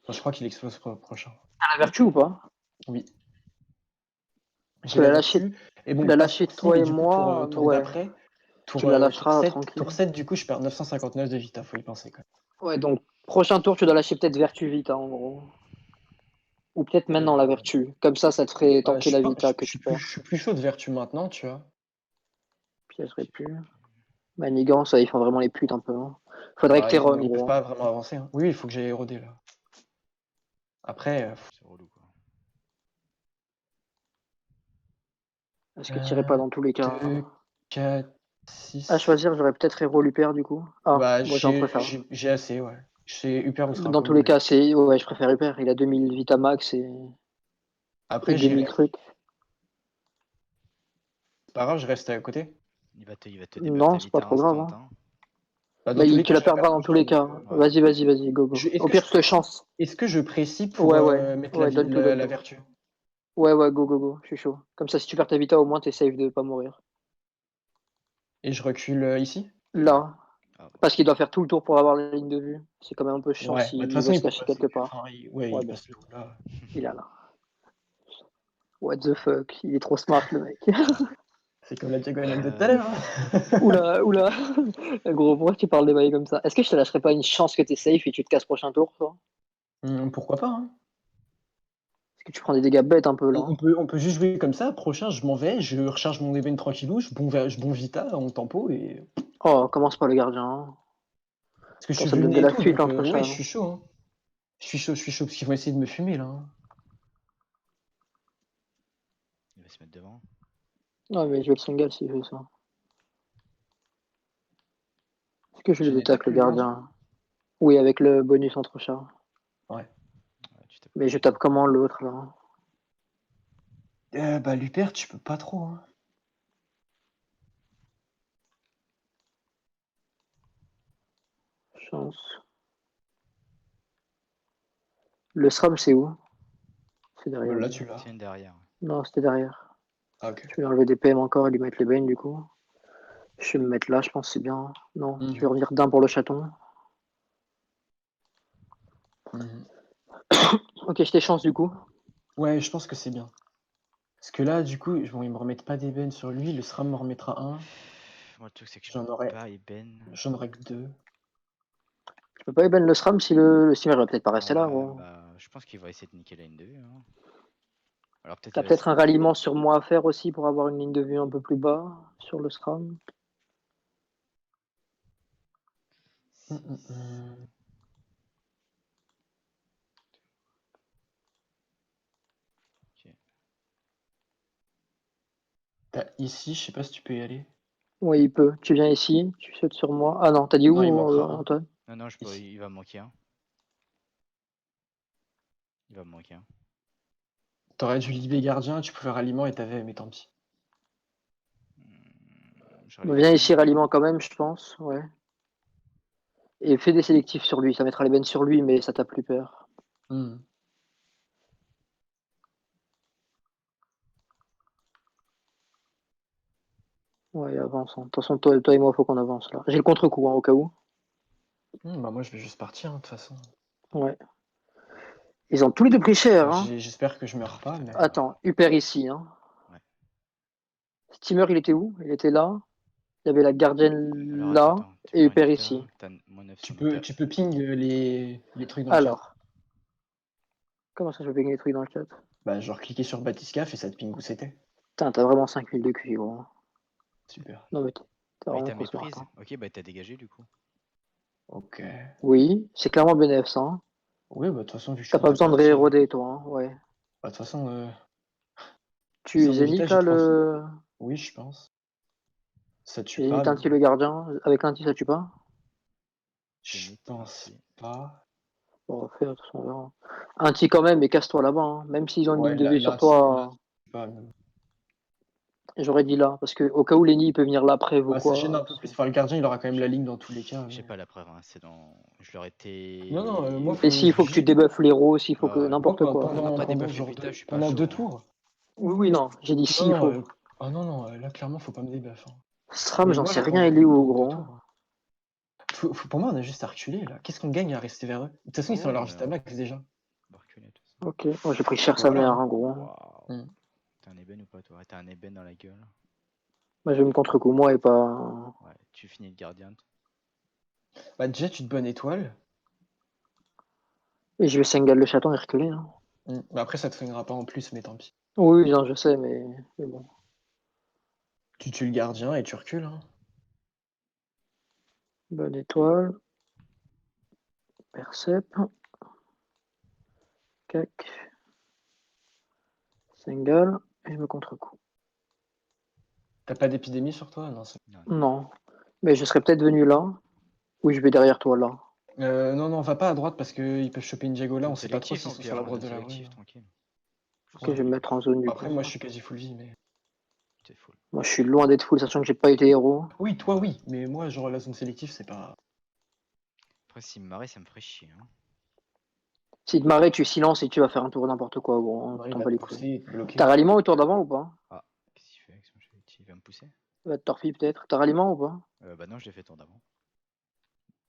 Enfin, je crois qu'il explose prochain. T'as la vertu ou pas? Oui. Tu J'ai la l'as lâché, vertu. Et tu bon, l'as pas ce lâché tour-ci, toi mais et du coup, moi. tour Ouais. d'après, Tu la tour lâcheras 7, tranquille. du coup, je perds 959 de vita, faut y penser quand Ouais, donc prochain tour, tu dois lâcher peut-être vertu vite en gros. Ou peut-être même. maintenant la vertu. Comme ça te ferait Bah, tanker la vita que tu je perds. suis plus chaud de vertu maintenant, tu vois. Piégerai plus. Manigance, ils font vraiment les putes un peu. Hein. Faudrait que Bah, t'es run, ils peuvent gros. pas vraiment avancer. Hein. Oui, il faut que j'aille éroder là. Après, C'est relou quoi. Est-ce que t'irais pas dans tous les cas? 2, 4, À 6. choisir, j'aurais peut-être héros Luper du coup. Ah, Bah, moi j'en préfère. j'ai assez, ouais. C'est Hyper ou Dans tous Straco, les ouais. cas, c'est. Ouais, je préfère Luper. Il a 2000 Vitamax et Après, 2000 j'irai. trucs. C'est pas grave, je reste à côté. Il va te debuff ta Non, c'est pas vita trop grave. instant. Hein. Hein. Bah, dans Bah, tous les tu cas, la je vais perdras perdre dans mon tous les champ, donc. cas. Ouais. Vas-y, vas-y, vas-y, go, go. Est-ce Au que pire, je te chance. est-ce que je précise pour Ouais, ouais. mettre Ouais, donne tout, donne la tout. vertu? Ouais, ouais, go, go, go. Je suis chaud. Comme ça, si tu perds ta vita, au moins t'es safe de pas mourir. Et je recule ici? Ouais. Là. Ah, bah. Parce qu'il doit faire tout le tour pour avoir la ligne de vue. C'est quand même un peu chiant Ouais, bah, de toute s'il façon, veut il se peut cacher passer. quelque Enfin, part. ouais, Ouais, il bien passe sûr. le haut là. Il a là. What the fuck? Il est trop smart, le mec. C'est comme la diagonale de tout à l'heure. Hein. Oula, oula. Gros, pourquoi tu parles des bails comme ça? Est-ce que je te lâcherais pas une chance que t'es safe et tu te casses prochain tour, toi? Pourquoi pas, hein. Parce que tu prends des dégâts bêtes un peu là. Hein. On peut juste jouer comme ça. Prochain, je m'en vais, je recharge mon event tranquillou, je bon vita en tempo et. Oh, commence pas le gardien. Hein. Parce que je Attends, suis ça me donne vulné de et la tout, fuite donc entre ouais, ça. je suis chaud. Hein. Je suis chaud parce qu'ils vont essayer de me fumer là. Hein. Il va se mettre devant. Ouais, mais je vais le single s'il fait ça. Est-ce que je J'ai le des attaque le tacles devant. gardien? Oui, avec le bonus entre chats. Ouais. Ouais, tu tapes Mais comme je tu tape veux. comment l'autre là? Bah, Luper, tu peux pas trop. Hein. Chance. Le SRAM, c'est où? C'est derrière. Là, tu l'as. Tiens derrière. Non, c'était derrière. Ah, ok. Je vais enlever des PM encore et lui mettre les bains du coup. Je vais me mettre là, je pense que c'est bien. Non, Mhm. je vais revenir d'un pour le chaton. Mhm. Ok, je chance du coup. Ouais, je pense que c'est bien. Parce que là, du coup, bon, ils me remettent pas d'ébène sur lui, le SRAM me remettra un. Moi, le truc, c'est que je J'en peux aurais, pas Eben. j'en aurais que 2. Je peux pas even le SRAM si le steamer va peut-être pas rester là, Ouais, gros. bah, je pense qu'il va essayer de niquer la ligne de vue. Hein. Alors peut-être T'as il va peut-être un ralliement sur moi à faire aussi pour avoir une ligne de vue un peu plus bas sur le SRAM. Ok. Ici, je sais pas si tu peux y aller. Oui, il peut. Tu viens ici, tu sautes sur moi. Ah non, t'as dit où, Non, il manquera un. Antoine? Non, je peux, Ici. il va me manquer un. Il va me manquer un. T'aurais dû libérer gardien, tu pouvais ralliement et t'avais, mais tant pis. Je rallie Viens ici. ici, ralliement quand même, je pense. Ouais. Et fais des sélectifs sur lui. Ça mettra les bennes sur lui, mais ça t'a plus peur. Mhm. Ouais, avance. Hein. De toute façon, toi et moi, faut qu'on avance là. J'ai le contre-coup, hein, au cas où. Bah moi, je vais juste partir, hein, de toute façon. Ouais. Ils ont tous les deux pris cher. Hein. J'espère que je meurs Oh, pas, putain. mais. Attends, Huper ici. Hein. Ouais. Steamer, il était où? Il était là. Il y avait la gardienne Alors là. attends. Et Huper, il Huper est ici. là. T'as moins 9 Tu sur peux, Huper. tu peux ping les trucs dans le chat. Alors. Comment ça, je vais baigner les trucs dans le chat? Bah, genre cliquer sur Batiscaf et ça te ping où c'était. Putain, t'as vraiment 5000 de QI, gros. Super. Non, mais t'es Ah, il vraiment t'a trop smart. méprise. Hein. Ok, bah t'as dégagé du coup. Ok. Oui, c'est clairement BNF, ça. Hein. Oui, bah de toute façon, vu que je T'as compte pas à besoin de partir. rééroder, toi. Hein. Ouais. Bah, de toute façon, Tu sans Evita, zénith j'ai là tranquille. le. Oui, je pense. Ça tue pas, Zénith mais anti le gardien. Avec l'anti, ça tue pas? je Zénith pense anti. pas. Bon, on va faire, de toute façon, on verra. Anti quand même, mais casse-toi là-bas. Hein. Même s'ils ont une Ouais, ligne de vue sur là, ça toi, tue pas. Mais... j'aurais dit là. Parce que au cas où Lenny il peut venir là, Prév ou Bah, ça gêne un quoi. peu plus. Enfin, le gardien, il aura quand même la ligne dans tous les cas. J'ai Mais... pas la preuve, hein. C'est dans. Je leur Non, non, étais. moi, Et s'il faut que tu débuffes l'héros, s'il faut Ah que ouais. moi n'importe quoi. Après, pendant débuff les genre butas, je suis pas pendant chaud. 2 tours. Oui, oui, non. J'ai dit Non, s'il non, faut. ah non, non, là, clairement, faut pas me débuff. Hein. Stram, Mais j'en moi, sais là, rien, il est où, pendant deux gros? tours. Pour moi, on a juste à reculer, là. Qu'est-ce qu'on gagne à rester vers eux? De toute façon, Ah ils sont à ouais, leur vita max déjà. bah, reculer, de toute façon. Ok, moi j'ai pris cher sa Voilà. mère, hein, gros. Waouh. Mm. T'as un ébène ou pas, toi? T'as un ébène dans la gueule. Moi je vais me contre-coup, moi et pas. Ouais, tu finis le gardien. Bah, déjà, tu te bonnes étoile. Et je vais single le chaton et reculer. Hein. Bah, après, ça te soignera pas en plus, mais tant pis. Oui, non, je sais, mais bon. Tu tues le gardien et tu recules. Hein. Bonne étoile. Percep. Cac. Single. Et je me contre-coup. T'as pas d'épidémie sur toi? Non, Non, non. Non. Mais je serais peut-être venu là. Ou je vais derrière toi là. non, non, va pas à droite parce qu'ils peuvent choper une Diago là. Zone On sait pas trop sélectif, s'ils au sont sur la pire. droite Zone de la rue. sélectif, tranquille. Ok, je vais me mettre en zone du Après, coup. moi, je suis quasi full vie, mais. C'est full. Moi je suis loin d'être full, sachant que j'ai pas été héros. Oui, toi, oui. Mais moi, genre, la zone sélective, c'est pas. Après, s'il me marrait, ça me ferait chier. Hein. Si te marrais, tu silences et tu vas faire un tour n'importe quoi, gros. Hein, Ouais, il t'en va bats te les couilles. pousser, te bloquer. T'as ralliement au tour d'avant ou pas? Ah, qu'est-ce qu'il fait avec son chevalier? Il va me pousser? Il va te torpille peut-être. T'as ralliement ou pas? Bah non, je l'ai fait tour d'avant.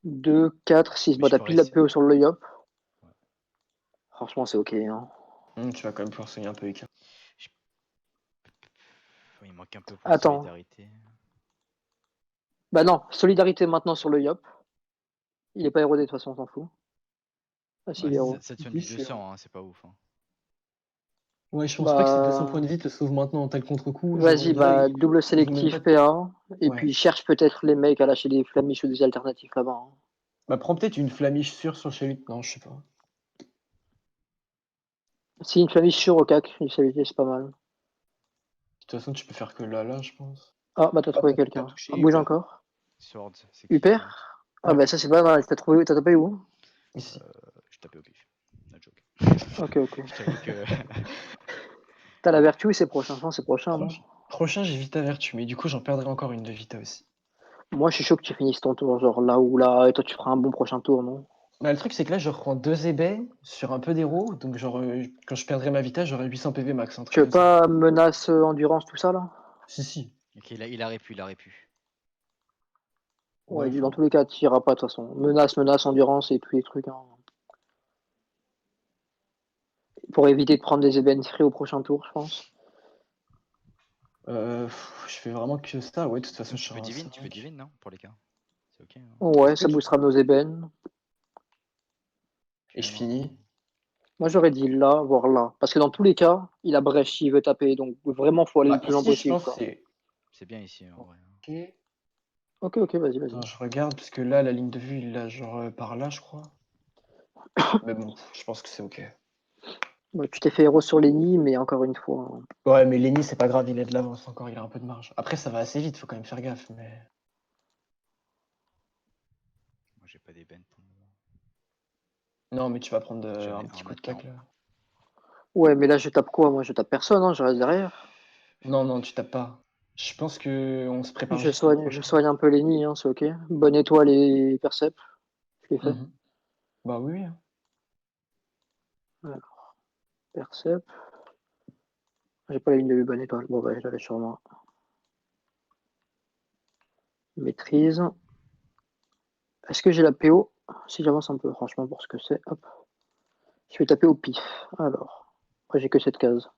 2, 4, 6. Mais Bon, je t'as peux pile la rester. PO sur le yop. Ouais. Franchement, c'est ok. Hein. Tu vas quand même pouvoir soigner un peu les cartes. Il manque un peu pour Attends. solidarité. Bah non, solidarité maintenant sur le yop. Il est pas érodé de toute façon, on s'en fout. Ah si, Ouais, il est héros. ça te soigne Oui, du je suis 200, hein, c'est pas ouf. Hein. Ouais, je pense pas que ces 200 points Bah. de vie te sauvent maintenant. T'as le contre-coup. Genre, Vas-y, déjà, bah double ils ont même pas. sélectif PA. Et Ouais. puis cherche peut-être les mecs à lâcher des flamiches ou des alternatifs là-bas. Hein. Bah, prends peut-être une flamiche sûre sur chez lui. Non, je sais pas. Si une flamiche sur au cac, c'est pas mal. De toute façon, tu peux faire que là, je pense. Ah, bah t'as Ah, trouvé t'as quelqu'un. touché Ah, bouge hyper. encore. Swords, c'est qui Hyper. Swords? Ah Ouais, bah ça c'est pas mal. T'as tapé où? ici. Je tapais au pif. No joke. Ok, ok. Je t'avoue que. T'as la vertu, c'est prochain. Je pense que c'est prochain, non? Prochain, j'ai Vita Vertu, mais du coup, j'en perdrai encore une de Vita aussi. Moi, je suis chaud que tu finisses ton tour, genre là ou là, et toi, tu feras un bon prochain tour, non? Bah, le truc, c'est que là, je reprends 2 ébènes sur un peu d'héros, donc genre, quand je perdrai ma vita, j'aurai 800 PV max, un Tu truc veux comme ça. pas menace, endurance, tout ça là? Si, si. Ok, il a répu, il a répu. Ouais, Ouais, dans enfin, tous les cas, tu iras pas de toute façon. Menace, endurance et tous les trucs, hein. Pour éviter de prendre des ébènes free au prochain tour, je pense. je fais vraiment que ça. Ouais, de toute façon, je suis Tu veux un divine, tu veux 5. divine, non? Pour les cas. C'est ok. Hein. Ouais, Est-ce que ça tu... boostera nos ébènes. Et Puis je même, finis. Moi, j'aurais dit là, voire là. Parce que dans tous les cas, il a brèche s'il veut taper. Donc, vraiment, faut aller le Bah, plus loin ici, je possible, pense que quoi. c'est... c'est bien ici, en vrai. Ok. Ok, vas-y, vas-y. Attends, je regarde, parce que là, la ligne de vue, il l'a genre par là, je crois. Mais bon, je pense que c'est ok. Ouais, tu t'es fait héros sur Lenny, mais encore une fois, hein. Ouais, mais Lenny, c'est pas grave, il a de l'avance encore, il a un peu de marge. Après, ça va assez vite, faut quand même faire gaffe, mais... Moi, j'ai pas d'ébène pour le moment. Non, mais tu vas prendre J'en ai un un petit coup de maintenant. claque, là. Ouais, mais là, je tape quoi? Moi, je tape personne, hein, je reste derrière. Non, non, tu tapes pas. Je pense que on se prépare Je juste pour le soigne, je prochain. soigne un peu Lenny, hein, c'est ok. Bonne étoile et Percep, je l'ai fait. Mhm. Bah oui, oui. Alors, Percep. J'ai pas la ligne de vue bonne étoile. Bon, bah, je l'avais sur moi. Maîtrise. Est-ce que j'ai la PO? Si j'avance un peu, franchement, pour ce que c'est. Hop. Je vais taper au pif. Alors. Après, j'ai que cette case.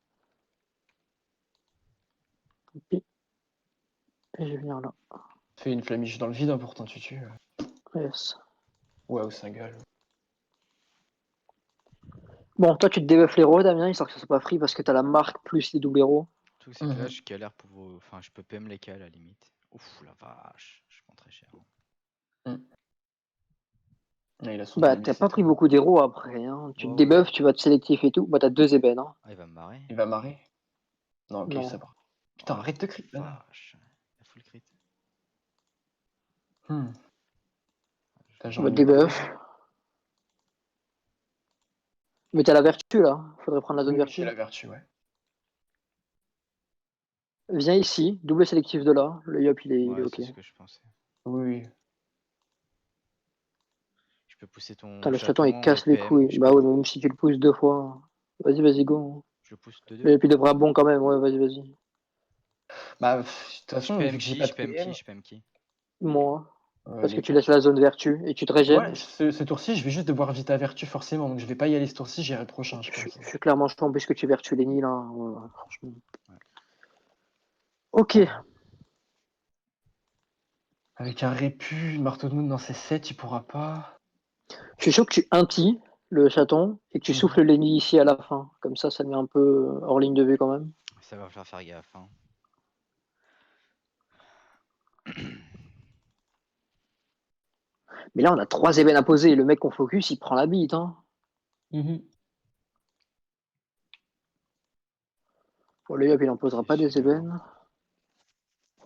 Et je vais venir là. Fais une flamiche dans le vide, important, tu tues. Yes. Ouais, au single. Bon, toi, tu te débuffes l'héros, Damien, histoire que ça soit pas free parce que t'as la marque plus les doubles héros. Le truc, c'est que là, Mhm. je galère pour vos. Enfin, je peux PM les cas à la limite. Ouf, la vache, je prends très cher. Ah, il a son Bah, dynamique t'as pas pris 7. beaucoup d'héros après, hein. Tu te Ouais, ouais. débuffes, tu vas te sélectif et tout. Bah, t'as 2 ébènes, hein. Ah, il va me marrer. Il va marrer. Non, ok, ça Non. va. Putain, Oh la arrête de crit, là. vache. Il a full crit. T'as genre Bah, une vertu. débuff. Mais t'as la vertu, là. Faudrait prendre la zone Oui, oui, vertu. j'ai la vertu, ouais. Viens ici, double sélectif de là. Le yop, il est Ouais, ok. c'est ce que je pensais. Oui, oui. Je peux pousser ton Putain, le chaton, il chaton et casse les PM. couilles. Bah, ouais, mais même si tu le pousses 2 fois. Vas-y, go. Je le pousse de deux. Le yop, il devrait bon quand même. Ouais, vas-y. Bah, de toute Je façon, vu PM que j'ai qui? pas Je de PM qui? PM, Je PM qui? Moi. Parce que les tu quatre. laisses la zone vertu et tu te Ouais, régènes. ce tour-ci, je vais juste devoir Vita Vertu forcément, donc je vais pas y aller ce tour-ci, j'irai le prochain, je Je pense. suis clairement chaud puisque tu vertu Lenny, là. Ouais, franchement. Ouais. Ok. Avec un Répu, Marteau de Moon dans ses 7, il pourra pas. Je suis chaud que tu inti le chaton et que tu Mhm. souffles Lenny ici à la fin. Comme ça le met un peu hors ligne de vue quand même. Ça va faire gaffe. Hein. Mais là, on a 3 ébènes à poser. Le mec qu'on focus, il prend la bite, hein. Mhm. Bon, le yop, il en posera C'est pas des sûr. ébènes.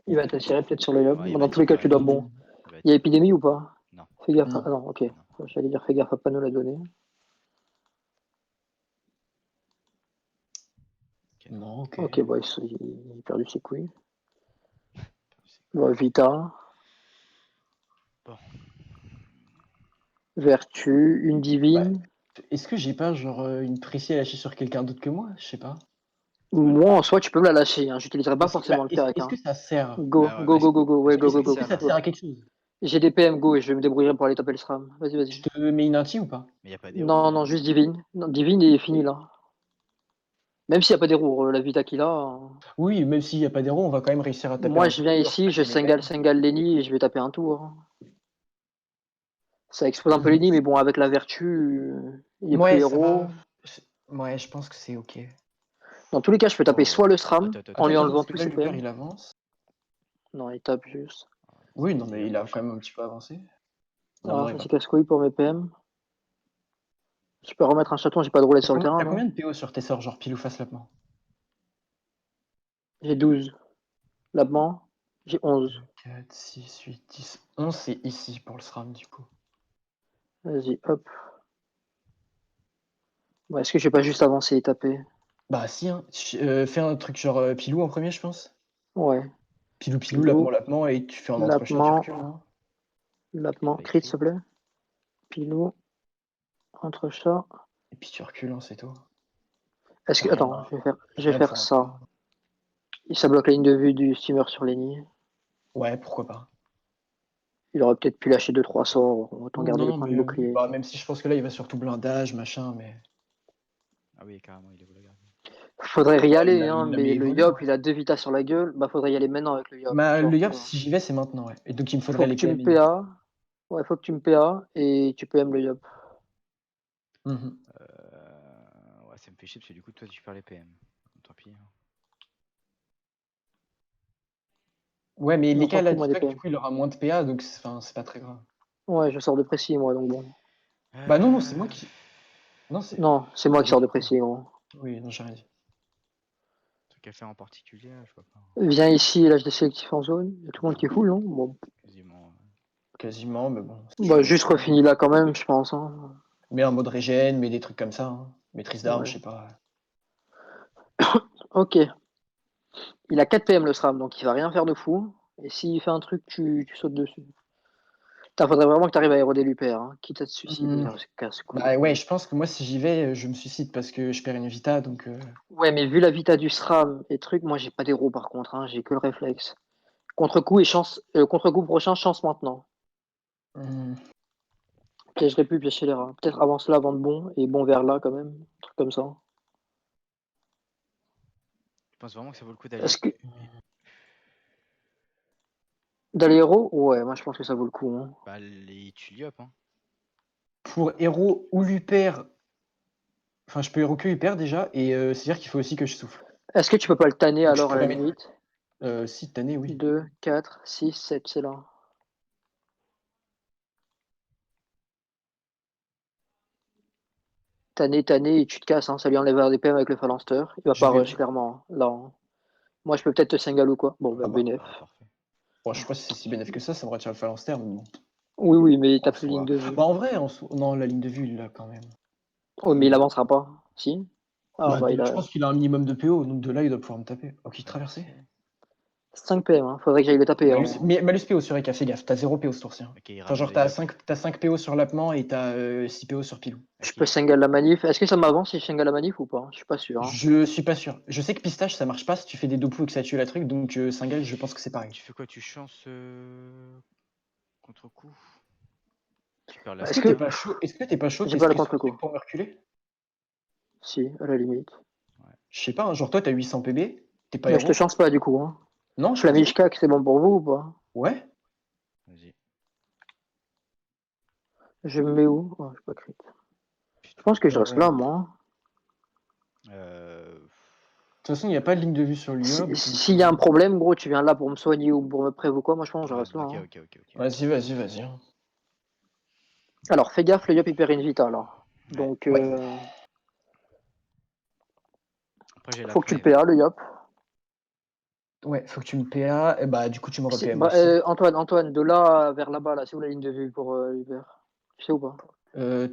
Il va t'attirer peut-être sur le yop. Ouais, il Dans va tous les cas, tu tirer. dois bon. Il va Il y a tirer. épidémie ou pas? Non. Fais gaffe. Non. Ah non, ok. Non. J'allais dire fais gaffe à pas nous la donner. Ok, non. Non, ok. Ok, bon, il a perdu ses couilles. Bon, Vita, Bon. Vertu, une Bah, divine. est-ce que j'ai pas genre une précie à lâcher sur quelqu'un d'autre que moi? Je sais pas. Moi, en soi, tu peux me la lâcher. Hein. J'utiliserai pas Bah, forcément le Pyrrhec. est-ce que Hein. ça sert? Go, Bah ouais, go, vas-y. go, go, go. Ouais, Vas-y, go, est-ce go, que Est-ce go. que ça ça là? sert à quelque chose? J'ai des PM, go, et je vais me débrouiller pour aller taper le SRAM. Vas-y. Je te mets une anti ou pas? Mais y a pas d'héros Non, là. non, juste divine. Non, divine et fini là. Même s'il n'y a pas d'héros, la Vita qu'il a. Oui, même s'il n'y a pas d'héros, on va quand même réussir à taper Moi, un je tour. viens Je ici, je passer mes peines. single Lenny et je vais taper un tour. Ça expose un peu Lenny, mais bon, avec la vertu, il est plus Ouais, ça va. héros. Ouais, je pense que c'est ok. Dans tous les cas, je peux taper soit Oh. le SRAM en lui Attends, enlevant parce que tous là, ses le père, PM. il avance. Non, il tape juste. Oui, Ça non, va être mais il a quand prochain. même un petit peu avancé. Non, Ah, non, il ça va c'est pas. casse-couille pour mes PM. Je peux remettre un chaton, j'ai pas de rouler sur le terrain, T'as non? combien de PO sur tes sorts, genre pile ou face lapement? J'ai 12. Labement, j'ai 11. 4, 6, 8, 10, 11, c'est ici pour le SRAM du coup. Vas-y, hop. Bon, est-ce que je vais pas juste avancer et taper? Bah si, hein. Fais un truc genre pilou en premier, je pense. Ouais. Pilou, Pilou, lapement, et tu fais en entrechat, tu lapement, recules, non? lapement. Avec Crit, s'il crit. te plaît. Pilou. Entre ça. Et puis tu recules, hein, c'est tout. Est-ce que. Rien Attends, à- je vais rien faire pour ça. l'instant. Et ça bloque la ligne de vue du steamer sur Lenny. Ouais, pourquoi pas. Il aurait peut-être pu lâcher 2-3 sorts. Autant Non, garder les non, points de mais bouclier. bah, même si je pense que là, il va surtout blindage, machin, mais. Ah oui, carrément, il est où le gardien? Faudrait y Bah, aller, hein, il l'a mais mis le évolué, Yop, hein. il a 2 Vitas sur la gueule. Bah, faudrait y aller maintenant avec le Yop. Bah, Genre, le tu Yop, vois. si j'y vais, c'est maintenant, ouais. Et donc, il me faudrait Faut que les tu me PM. PA. Ouais, faut que tu me PA et tu PM le Yop. Mhm. Ouais, ça me fait chier parce que du coup, toi, tu perds les PM. Tant pis. Hein. Ouais, mais On les s'en cas là, fout, moi, des dis-toi que du PM. coup, il aura moins de PA, donc c'est pas très grave. Ouais, je sors de précis, moi, donc bon. Bah, non, non, c'est moi qui. Non, c'est. Non, c'est moi qui sors de précis, gros. Oui, non, j'ai rien dit. Truc à faire en particulier, là, je vois pas. Viens ici, là, je sélectif en zone. Il y a tout le monde qui est full, non? Bon. Quasiment. Quasiment, mais bon. Si tu Bah, veux juste rester. refini là quand même, je pense. Hein. Mets un mode régène, mets des trucs comme ça. Hein. Maîtrise d'armes, Ouais. je sais pas. Ok. Il a 4 PM le SRAM, donc il va rien faire de fou. Et s'il fait un truc, tu sautes dessus. Putain, faudrait vraiment que tu arrives à éroder l'UPR, hein. Quitte à te suicider, Hmm. hein, c'est casse-couille. Bah ouais, je pense que moi, si j'y vais, je me suicide parce que je perds une vita, donc. Ouais, mais vu la vita du SRAM et truc, moi j'ai pas d'héros par contre, hein, j'ai que le réflexe. Contre-coup et chance, contre-coup prochain, chance maintenant. hmm. Piégerai plus, piège chez les rats. Peut-être avance là avant de bon et bon vers là quand même. Un truc comme ça. Je pense vraiment que ça vaut le coup d'aller. Est-ce que. D'aller héros? Ouais, moi je pense que ça vaut le coup. Hein. Bah, les Tuliop, hein. Pour héros ou l'UPR. Enfin, je peux héros que UPR déjà, et c'est-à-dire qu'il faut aussi que je souffle. Est-ce que tu peux pas le tanner Donc je alors à la pourrais mettre. limite? Si, cette année, oui. 2, 4, 6, 7, c'est là. Tanner, et tu te casses, hein. Ça lui enlève un DPM avec le phalanster. Il va Je pas vais. rush, clairement. Hein. Là, hein. Moi, je peux peut-être te single ou quoi. Bon, bah, Ah bah. BNF. Parfait. Bon, je sais pas si c'est si bénéf que ça me retire le phalanstère, mais bon. Oui, oui, mais En t'as plus de ligne soi. de vue. Bah, en vrai, non, la ligne de vue, il l'a quand même. Oh, mais il avancera pas. Si? Ah, Bah, bah, il je a pense qu'il a un minimum de PO, donc de là, il doit pouvoir me taper. Ok, traversé. Traversé. 5 PM, hein. Faudrait que j'aille le taper. Hein. Malus PO sur Eka, fais gaffe, t'as 0 PO ce tour-ci. Hein. Ok, il Enfin, ramène genre, le Yop. t'as 5 PO sur l'appement et t'as 6 PO sur Pilou. Je Ok. peux single la manif. Est-ce que ça m'avance si je single la manif ou pas? Je suis pas sûr. Hein. Je suis pas sûr. Je sais que pistache, ça marche pas si tu fais des dopous et que ça tue la truc, donc single, je pense que c'est pareil. Tu fais quoi? Tu chances contre-coup? Tu perds la Est-ce Est-ce que que t'es PA. pas chaud Est-ce que t'es pas chaud j'ai pas le d'esquisser un truc contre-coup? pour me reculer? Si, à la limite. Je sais pas, hein, genre toi, t'as 800 PB, t'es pas Mais je te héros? chance pas du coup. Hein. Non, je pense pas. Flamishkak, c'est bon pour vous ou pas? Ouais. Vas-y. Je me mets où? Oh, je pas crit. Je Putain. pense que je reste là, De moi. Euh... toute façon, il n'y a pas de ligne de vue sur l'IOB. S'il y a un problème, gros, tu viens là pour me soigner ou pour me prévenir ou quoi, moi je pense que je Ouais, reste là. ok, Hein. ok, ok, ok. Vas-y, vas-y, vas-y. Hein. Alors, fais gaffe, le Yop il perd une vita là. Ouais. Donc, Ouais. Après, j'ai la faut que tu le pré. PA, le Yop. Ouais, faut que tu me PA, et bah du coup tu me repm aussi. Antoine, de là vers là-bas, là, c'est où la ligne de vue pour Hubert? Tu sais ou pas?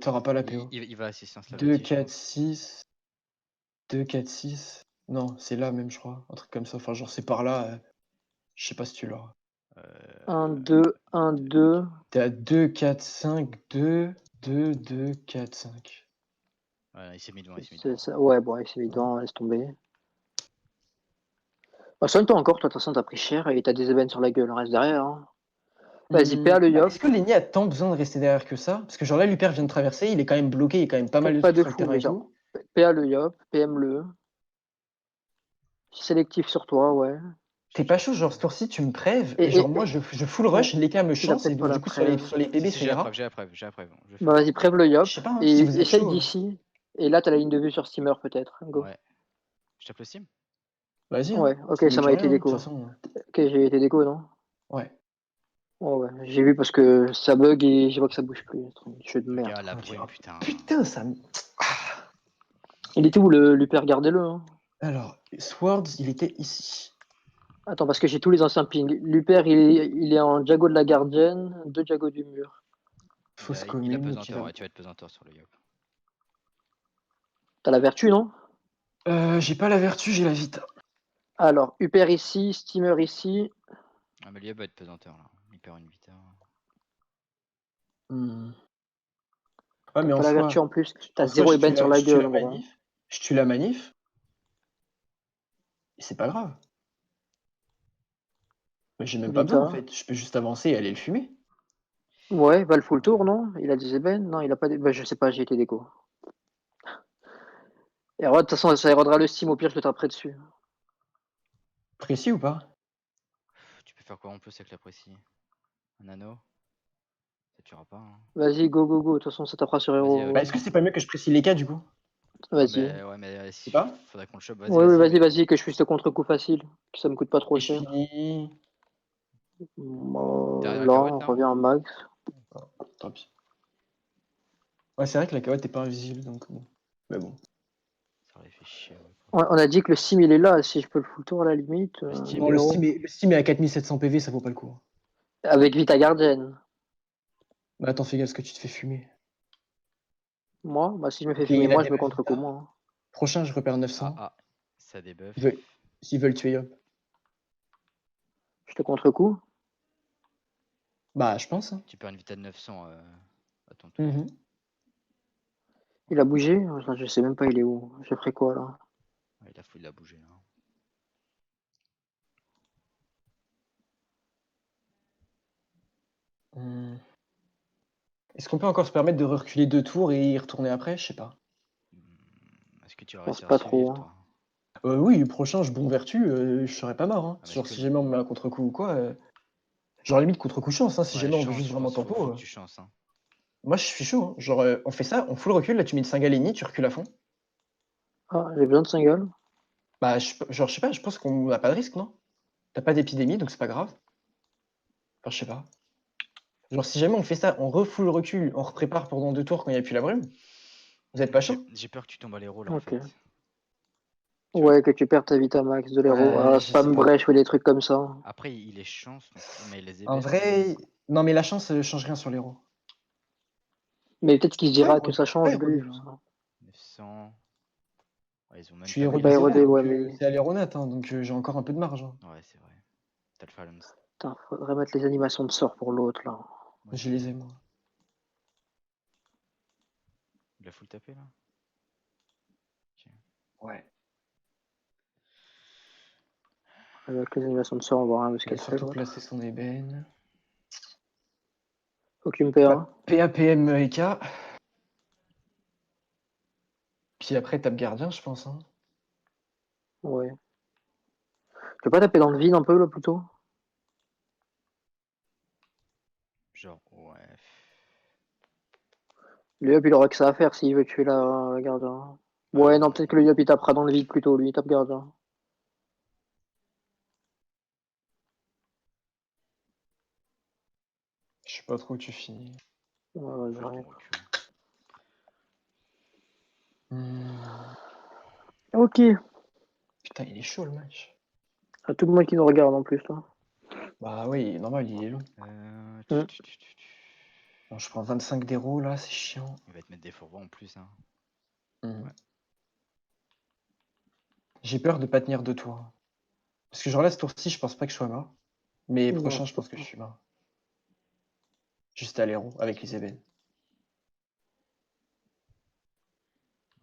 T'auras pas la Il, PO. il- il va assistance la 2, bâtie, je 4, pense. 6. 2, 4, 6. Non, c'est là même, je crois. Un truc comme ça. Enfin, genre, c'est par là. Je sais pas si tu l'auras. 1, 2, 1, 2. T'es à 2, 4, 5, 2, 2, 2, 4, 5. Ouais, il s'est mis devant, il s'est mis devant. Ça. Ouais, bon, c'est évident, laisse tomber. Bah, soigne-toi encore, toi, de toute façon, t'as pris cher et t'as des ébènes sur la gueule, reste derrière. Hein. Vas-y, PA le Bah, Yop. est-ce que Lenny a tant besoin de rester derrière que ça? Parce que genre là, l'Uper vient de traverser, il est quand même bloqué, il y a quand même pas mal Peut-être de pas trucs de sur le fou, terrain mais et genre, tout. PA le Yop, PM le. Sélectif sur toi, ouais. T'es pas chaud, genre ce tour-ci, tu me prêves, et Et, genre et, moi et- je full ouais, rush, les cas me il a chance, et peut-être donc pas du la coup sur les, preuve. sur les Si, PB si, ça j'ai la preuve, ira. j'ai la preuve, j'ai la preuve. Je vais Bah, faire ça. vas-y, preuve le Yop. Je sais pas, hein, si Et vous êtes essaye chaud. d'ici. Et là, t'as la ligne de vue sur Steamer, peut-être. Go. Ouais. Je tape le Steam? Vas-y, hein. Ouais, ok, Ça mieux ça que m'a été rien, hein, de toute déco. façon. Ok, j'ai été déco, non? Ouais. Oh, ouais, j'ai vu parce que ça bug et je vois que ça bouge plus. Jeu de Ok, merde. ah, la Ok. brume, Oh, putain. putain, ça me. Il était où le Luper? Gardez-le. Hein. Alors, Swords, il était ici. Attends, parce que j'ai tous les anciens pings. Luper, il est en Jago de la Gardienne, 2 Jago du mur. Fausse Il a commune, qui pesanteur, va. ouais, tu vas être pesanteur sur le Yop. T'as la vertu, non? J'ai pas la vertu, j'ai la vita. Alors, Uper ici, Steamer ici. Ah, mais le Yop va être pesanteur là. Il perd une vita. Hmm. Ouais, mais en Pas la soi, vertu en plus. T'as en soi, 0 ébène sur la je tue gueule, la gros. manif. Je tue la manif. Et c'est pas grave. Mais j'ai même pas besoin, en Vita. fait. Je peux juste avancer et aller le fumer. Ouais, Val full tour, non? Il a des ébènes? Non, il a pas des. Bah, je sais pas, j'ai été déco. Et de toute façon, ça érodera le steam, au pire, je le taperai dessus. Précis ou pas? Tu peux faire quoi en plus avec la précie? Un anneau? Ça tuera pas. Hein. Vas-y, go, go, go. De toute façon, ça tapera sur Vas-y, héros. Bah, est-ce que c'est pas mieux que je précise les cas, du coup? Vas-y. Ouais, mais C'est pas? faudrait qu'on le chope. Vas-y, Ouais, ouais, vas-y, vas-y, mais. vas-y, que je puisse le contre-coup facile. Que ça me coûte pas trop Et je cher. finis... Derrière la Là, carotte, on là? revient en max. Tant pis. Ouais, c'est vrai que la carotte est pas invisible, donc bon. Mais bon. Ça aurait fait chier. Ouais, On a dit que le sim, il est là. Si je peux le full tour à la limite. Le Steam, Non, il est héros. Le Steam est à 4700 PV, ça vaut pas le coup. Avec Vita Guardian. Bah, attends, fais gaffe ce que tu te fais fumer. Moi, bah, si je me fais Ok, il fumer, a moi, des je me buffs contre-coup, Vita. moi. Hein. Prochain, je repère Ah, 900. ah, ça débuff. S'ils veulent tuer Yop. Je te contre-coup. Bah, je pense. Hein. Tu perds une vita de 900 à ton tour. Mhm. Il a bougé. Je sais même pas, il est où. J'ai pris quoi, là? Ouais, il a bougé. Hein. Est-ce qu'on peut encore se permettre de reculer 2 tours et y retourner après? Je sais pas. Est-ce que tu vas Je pense réussir à pas trop. survivre, Hein. toi? Oui, prochain, je bon vertu, je serais pas mort. Hein. Ah, mais est-ce Genre, que. si jamais on me met un contre-coup ou quoi. Genre, limite contre-coup chance, hein, si Ouais, jamais on veut chance, juste vraiment faut tempo. que tu chances. Hein. Moi, je suis chaud. Hein. Genre, on fait ça, on fout le recul, là, tu mets une Singalini, tu recules à fond. Ah, j'ai besoin de single. Bah, genre, je sais pas, je pense qu'on n'a pas de risque, non? T'as pas d'épidémie, donc c'est pas grave. Enfin, je sais pas. Genre, si jamais on fait ça, on refoule le recul, on reprépare pendant 2 tours quand il n'y a plus la brume. Vous êtes pas chaud? J'ai peur que tu tombes à l'héros là en Ok. fait. Tu vois? Ouais, que tu perds ta Vita Max de l'héros. Ouais, je sais Spam pas. brèche ou des trucs comme ça. Après, il est chance, donc il met les En ébènes. vrai, non, mais la chance, change rien sur l'héros. Mais peut-être qu'il se Pas dira que érodé, ça je suis pas change, lui. érodé, hein. 900. Ouais, ils ont Je même suis pas mis érodé Pas les érodé, sévère, ébènes. donc ouais, mais. c'est à l'aéronat, hein, donc j'ai encore un peu de marge. Hein. Ouais, c'est vrai. T'as le Phalanx. Putain, faudrait mettre les animations de sort pour l'autre, là. Moi Je aussi. les ai, moi. Il a full tapé là? Ok. Ouais. Avec les animations de sort, on voit rien de ce Il a qu'elle fait, surtout l'autre. placé son ébène. Faut qu'il me paie, Bah, hein. PAPM EK. Puis après, tape gardien, je pense. Hein. Ouais. Tu peux pas taper dans le vide un peu, là, plutôt? Genre, ouais. Le Yup, il aura que ça à faire s'il veut tuer la gardien. Ah Ouais, non, non, peut-être que le Yup, il tapera dans le vide plutôt, lui, il tape gardien. Je sais pas trop où tu finis. Ouais, fais le bon j'arrive. recul. Hmm. Ok. Putain, il est chaud le match. À tout le monde qui nous regarde en plus, là. Bah oui, normal, il est long. Hmm. Bon, je prends 25 d'héros là, c'est chiant. Il va te mettre des fourvois en plus. Hein. Mhm. Ouais. J'ai peur de pas tenir 2 tours. Parce que genre là, ce tour-ci, je pense pas que je sois mort. Mais Non, prochain, je pense que je suis mort. Juste à l'héros, avec les ébènes. De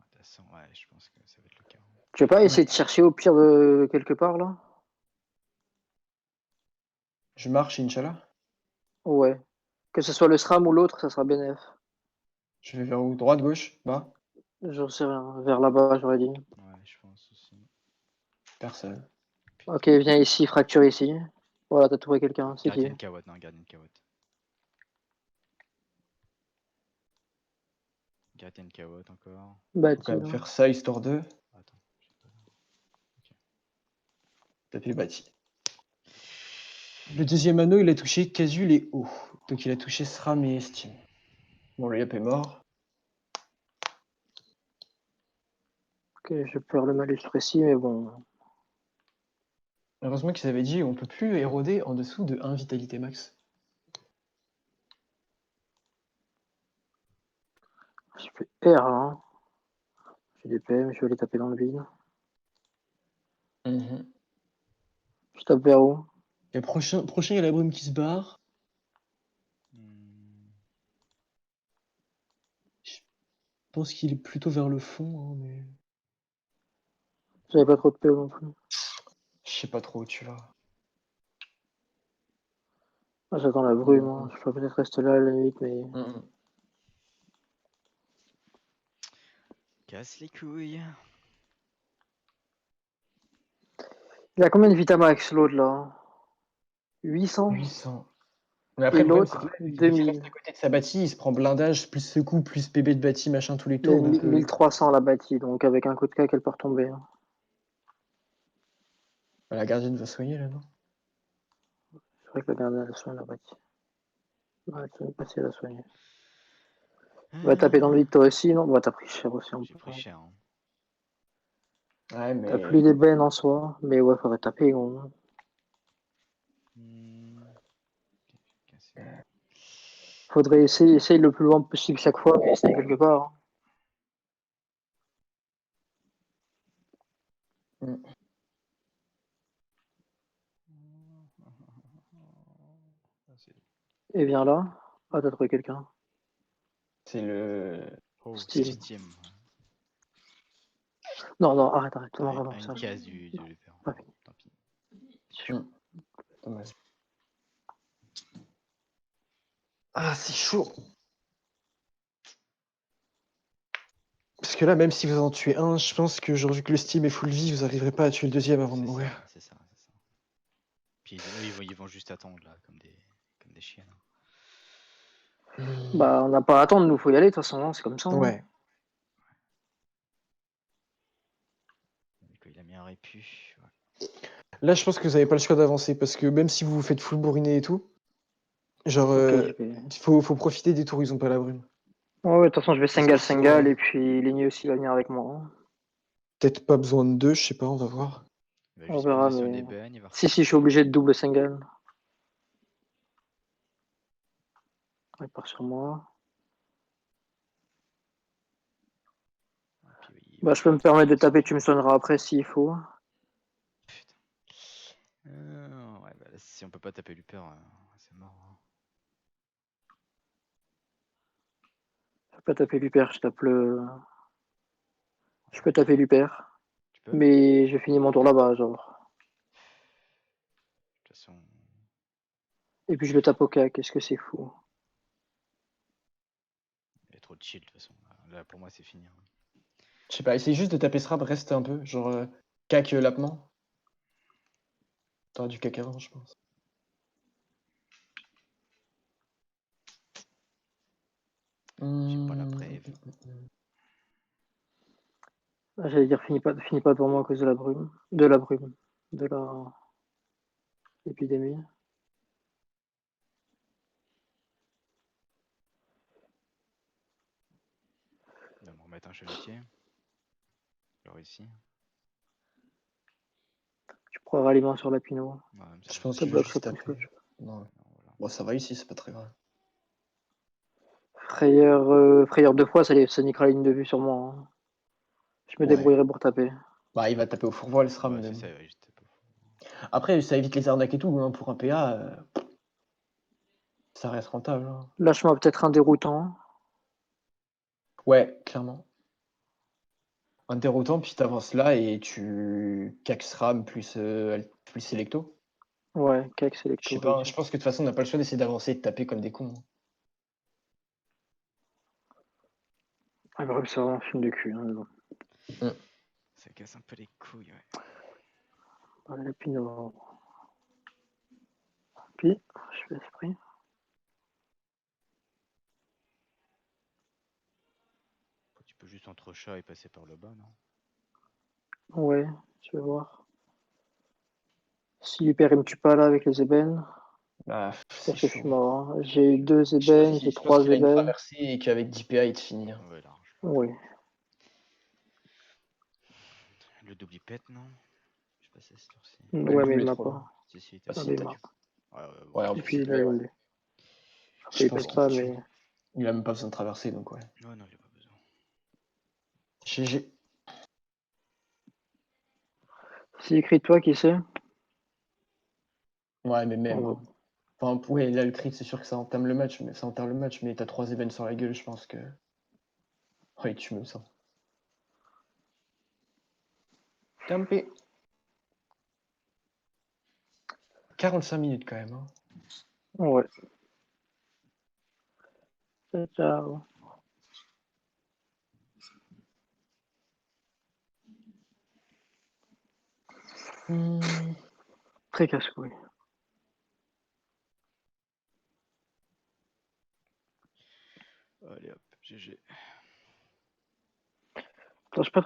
toute façon, ouais, je pense que ça va être le cas. tu veux pas essayer Ouais. de chercher au pire de quelque part, là? Je marche, Inch'Allah. Ouais. Que ce soit le SRAM ou l'autre, ça sera bénéf. Je vais vers où? Droite, gauche, bas? J'en sais rien. Vers là-bas, j'aurais dit. Ouais, je pense aussi. Personne. Putain. Ok, viens ici, fracture ici. Voilà, t'as trouvé quelqu'un, c'est qui? Gardien de Kawad, non, gardien de Kawad. Gardien de Kawad encore. Faut quand Bâti, même là. faire ça, histoire de Attends. j'ai pas- taper bâti. Le deuxième anneau, il a touché Casul et haut. Donc il a touché Sram et Estime. Bon, le Yap est mort. Ok, je perds le malus précis, mais bon. Heureusement qu'ils avaient dit on peut plus éroder en dessous de 1 vitalité max. J'ai fait R, là. Hein. J'ai des PM, je vais aller taper dans le vide. Mhm. Je tape vers où? Et prochain, il y a la brume qui se barre. Hmm. Je pense qu'il est plutôt vers le fond, hein, mais J'avais pas trop de PO non plus. je sais pas trop où tu vas. Ah, j'attends la brume, hein. Je peux peut-être rester là à la limite, mais. Casse les couilles. Il a combien de Vitamax l'autre là? 800? 800. Mais après, Et le problème, c'est l'autre, que vu qu'il reste 2000. à côté de sa bâtie, il se prend blindage, plus secours, plus PB de bâti, machin, tous les Il a tours. Donc, 1300 la bâtie, donc avec un coup de cac, elle peut retomber. Hein. la gardienne va soigner là, non? C'est vrai que la gardienne, elle soigne la bâtie. Ouais, tu vas passer à la soigner. Va taper dans le vide toi aussi, non? Bah, t'as pris cher aussi. J'ai pris cher. Hein. Ouais, T'as mais. plus d'ébène en soi, mais ouais, faudrait taper, gros. Cassé. Faudrait essayer le plus loin possible chaque fois, mais essayer quelque part. Mm. Et viens là. Ah, t'as trouvé quelqu'un. C'est le. Oh, Style. 7ème. Non, non, arrête. Non, non, À non, une ça. case du Leper. Ouais. Tant pis. Dommage. Ah, c'est chaud. Parce que là, même si vous en tuez un, je pense que genre, vu que le Steam est full vie, vous arriverez pas à tuer le deuxième avant de mourir. C'est ça. Puis eux, ils vont juste attendre là, comme des chiens. Bah, on n'a pas à attendre, nous, faut y aller, de toute façon, hein, c'est comme ça. Hein. Ouais. Il a mis un répu. Ouais. Là, je pense que vous avez pas le choix d'avancer parce que même si vous vous faites full bourriner et tout, genre, Ok, faut profiter des tours où ils ont pas la brume. Ouais, de toute façon, je vais Parce que Sengal, sinon, et puis Ligné aussi va venir avec moi. Hein. peut-être pas besoin de deux, je sais pas, on va voir. Il va On juste verra, poser sur mais. des bennes, il va Si, je suis obligé de double Sengal. Il part sur moi. Bah, je peux me permettre de taper, tu me sonneras après s'il faut. Putain. Ouais, bah, là, si on peut pas taper Luper, c'est mort. Hein. Je peux pas taper Luper, je tape le. Je peux taper Luper. Tu peux? Mais j'ai fini mon tour là-bas, genre. De toute façon. Et puis je le tape au cac, qu'est-ce que c'est fou. Il y a trop de shield de toute façon. Là pour moi c'est fini. Hein. Je sais pas, essaye juste de taper ce rab, reste un peu, genre, cac lapement. T'auras du cac avant, je pense. J'ai pas la brève. Ah, j'allais dire, finis pas devant moi à cause de la brume. De la brume. De la. Épidémie. On va me remettre un chalutier. Genre ici. Tu prends ralliement sur la Pinot. Ouais, Je pense Ça qu'il va bloque, ça juste push, taper. push. Non. Voilà. Bon, ça va ici, c'est pas très grave. Frayeur 2 fois, ça niquera la ligne de vue sur moi. Hein. Je me Ouais. débrouillerai pour taper. Bah, il va taper au fourvoil, ce ram. Ouais, mais c'est bon. ça, il va juste taper. Après, ça évite les arnaques et tout, hein, pour un PA, ça reste rentable. Hein. Lâche-moi peut-être un déroutant. Ouais, clairement. Un déroutant, puis t'avances là et tu cax ram plus Selecto. Ouais, cac, Je Selecto. sais pas, je pense que de toute façon, on n'a pas le choix d'essayer d'avancer et de taper comme des cons. Ah, bref, c'est vraiment un film de cul. Hein, mais bon. Ça casse un peu les couilles, ouais. Allez, la Pinot. Puis, je fais l'esprit. Tu peux juste entre chat et passer par le bas, non? Ouais, je vais voir. Si Hyper il me tue pas là avec les ébènes, Bah, je c'est pense que je chaud. suis mort. Hein. J'ai eu 2 Je pense ébènes, j'ai je pense 3 qu'il a une ébènes. traversée et qu'avec 10 PA, il te finit. Hein. Ouais, large. Oui. Le double pète, non? Je sais pas si c'est ce tour-ci. Ouais, mais il double est m'a trop long. pas. Si, si, Ah, t'as si, il t'as m'a. du... Ouais, Ouais, en Et plus, puis il a ouais. une. Je Il pense pète qu'il pas, te tue. mais. Il a même pas besoin de traverser, donc ouais. Ouais, non, il a pas besoin. GG. Si écrit toi, qui sait? Ouais, mais même. Ouais. Hein. Enfin, ouais, là, le crit, c'est sûr que ça entame le match, mais ça enterre le match, mais t'as 3 ébènes sur la gueule, je pense que. Oh, il tue même ça. Campé. 45 minutes quand même. Hein. Ouais. Ciao. Très casse-couille. Allez hop, GG. Attends, je sais pas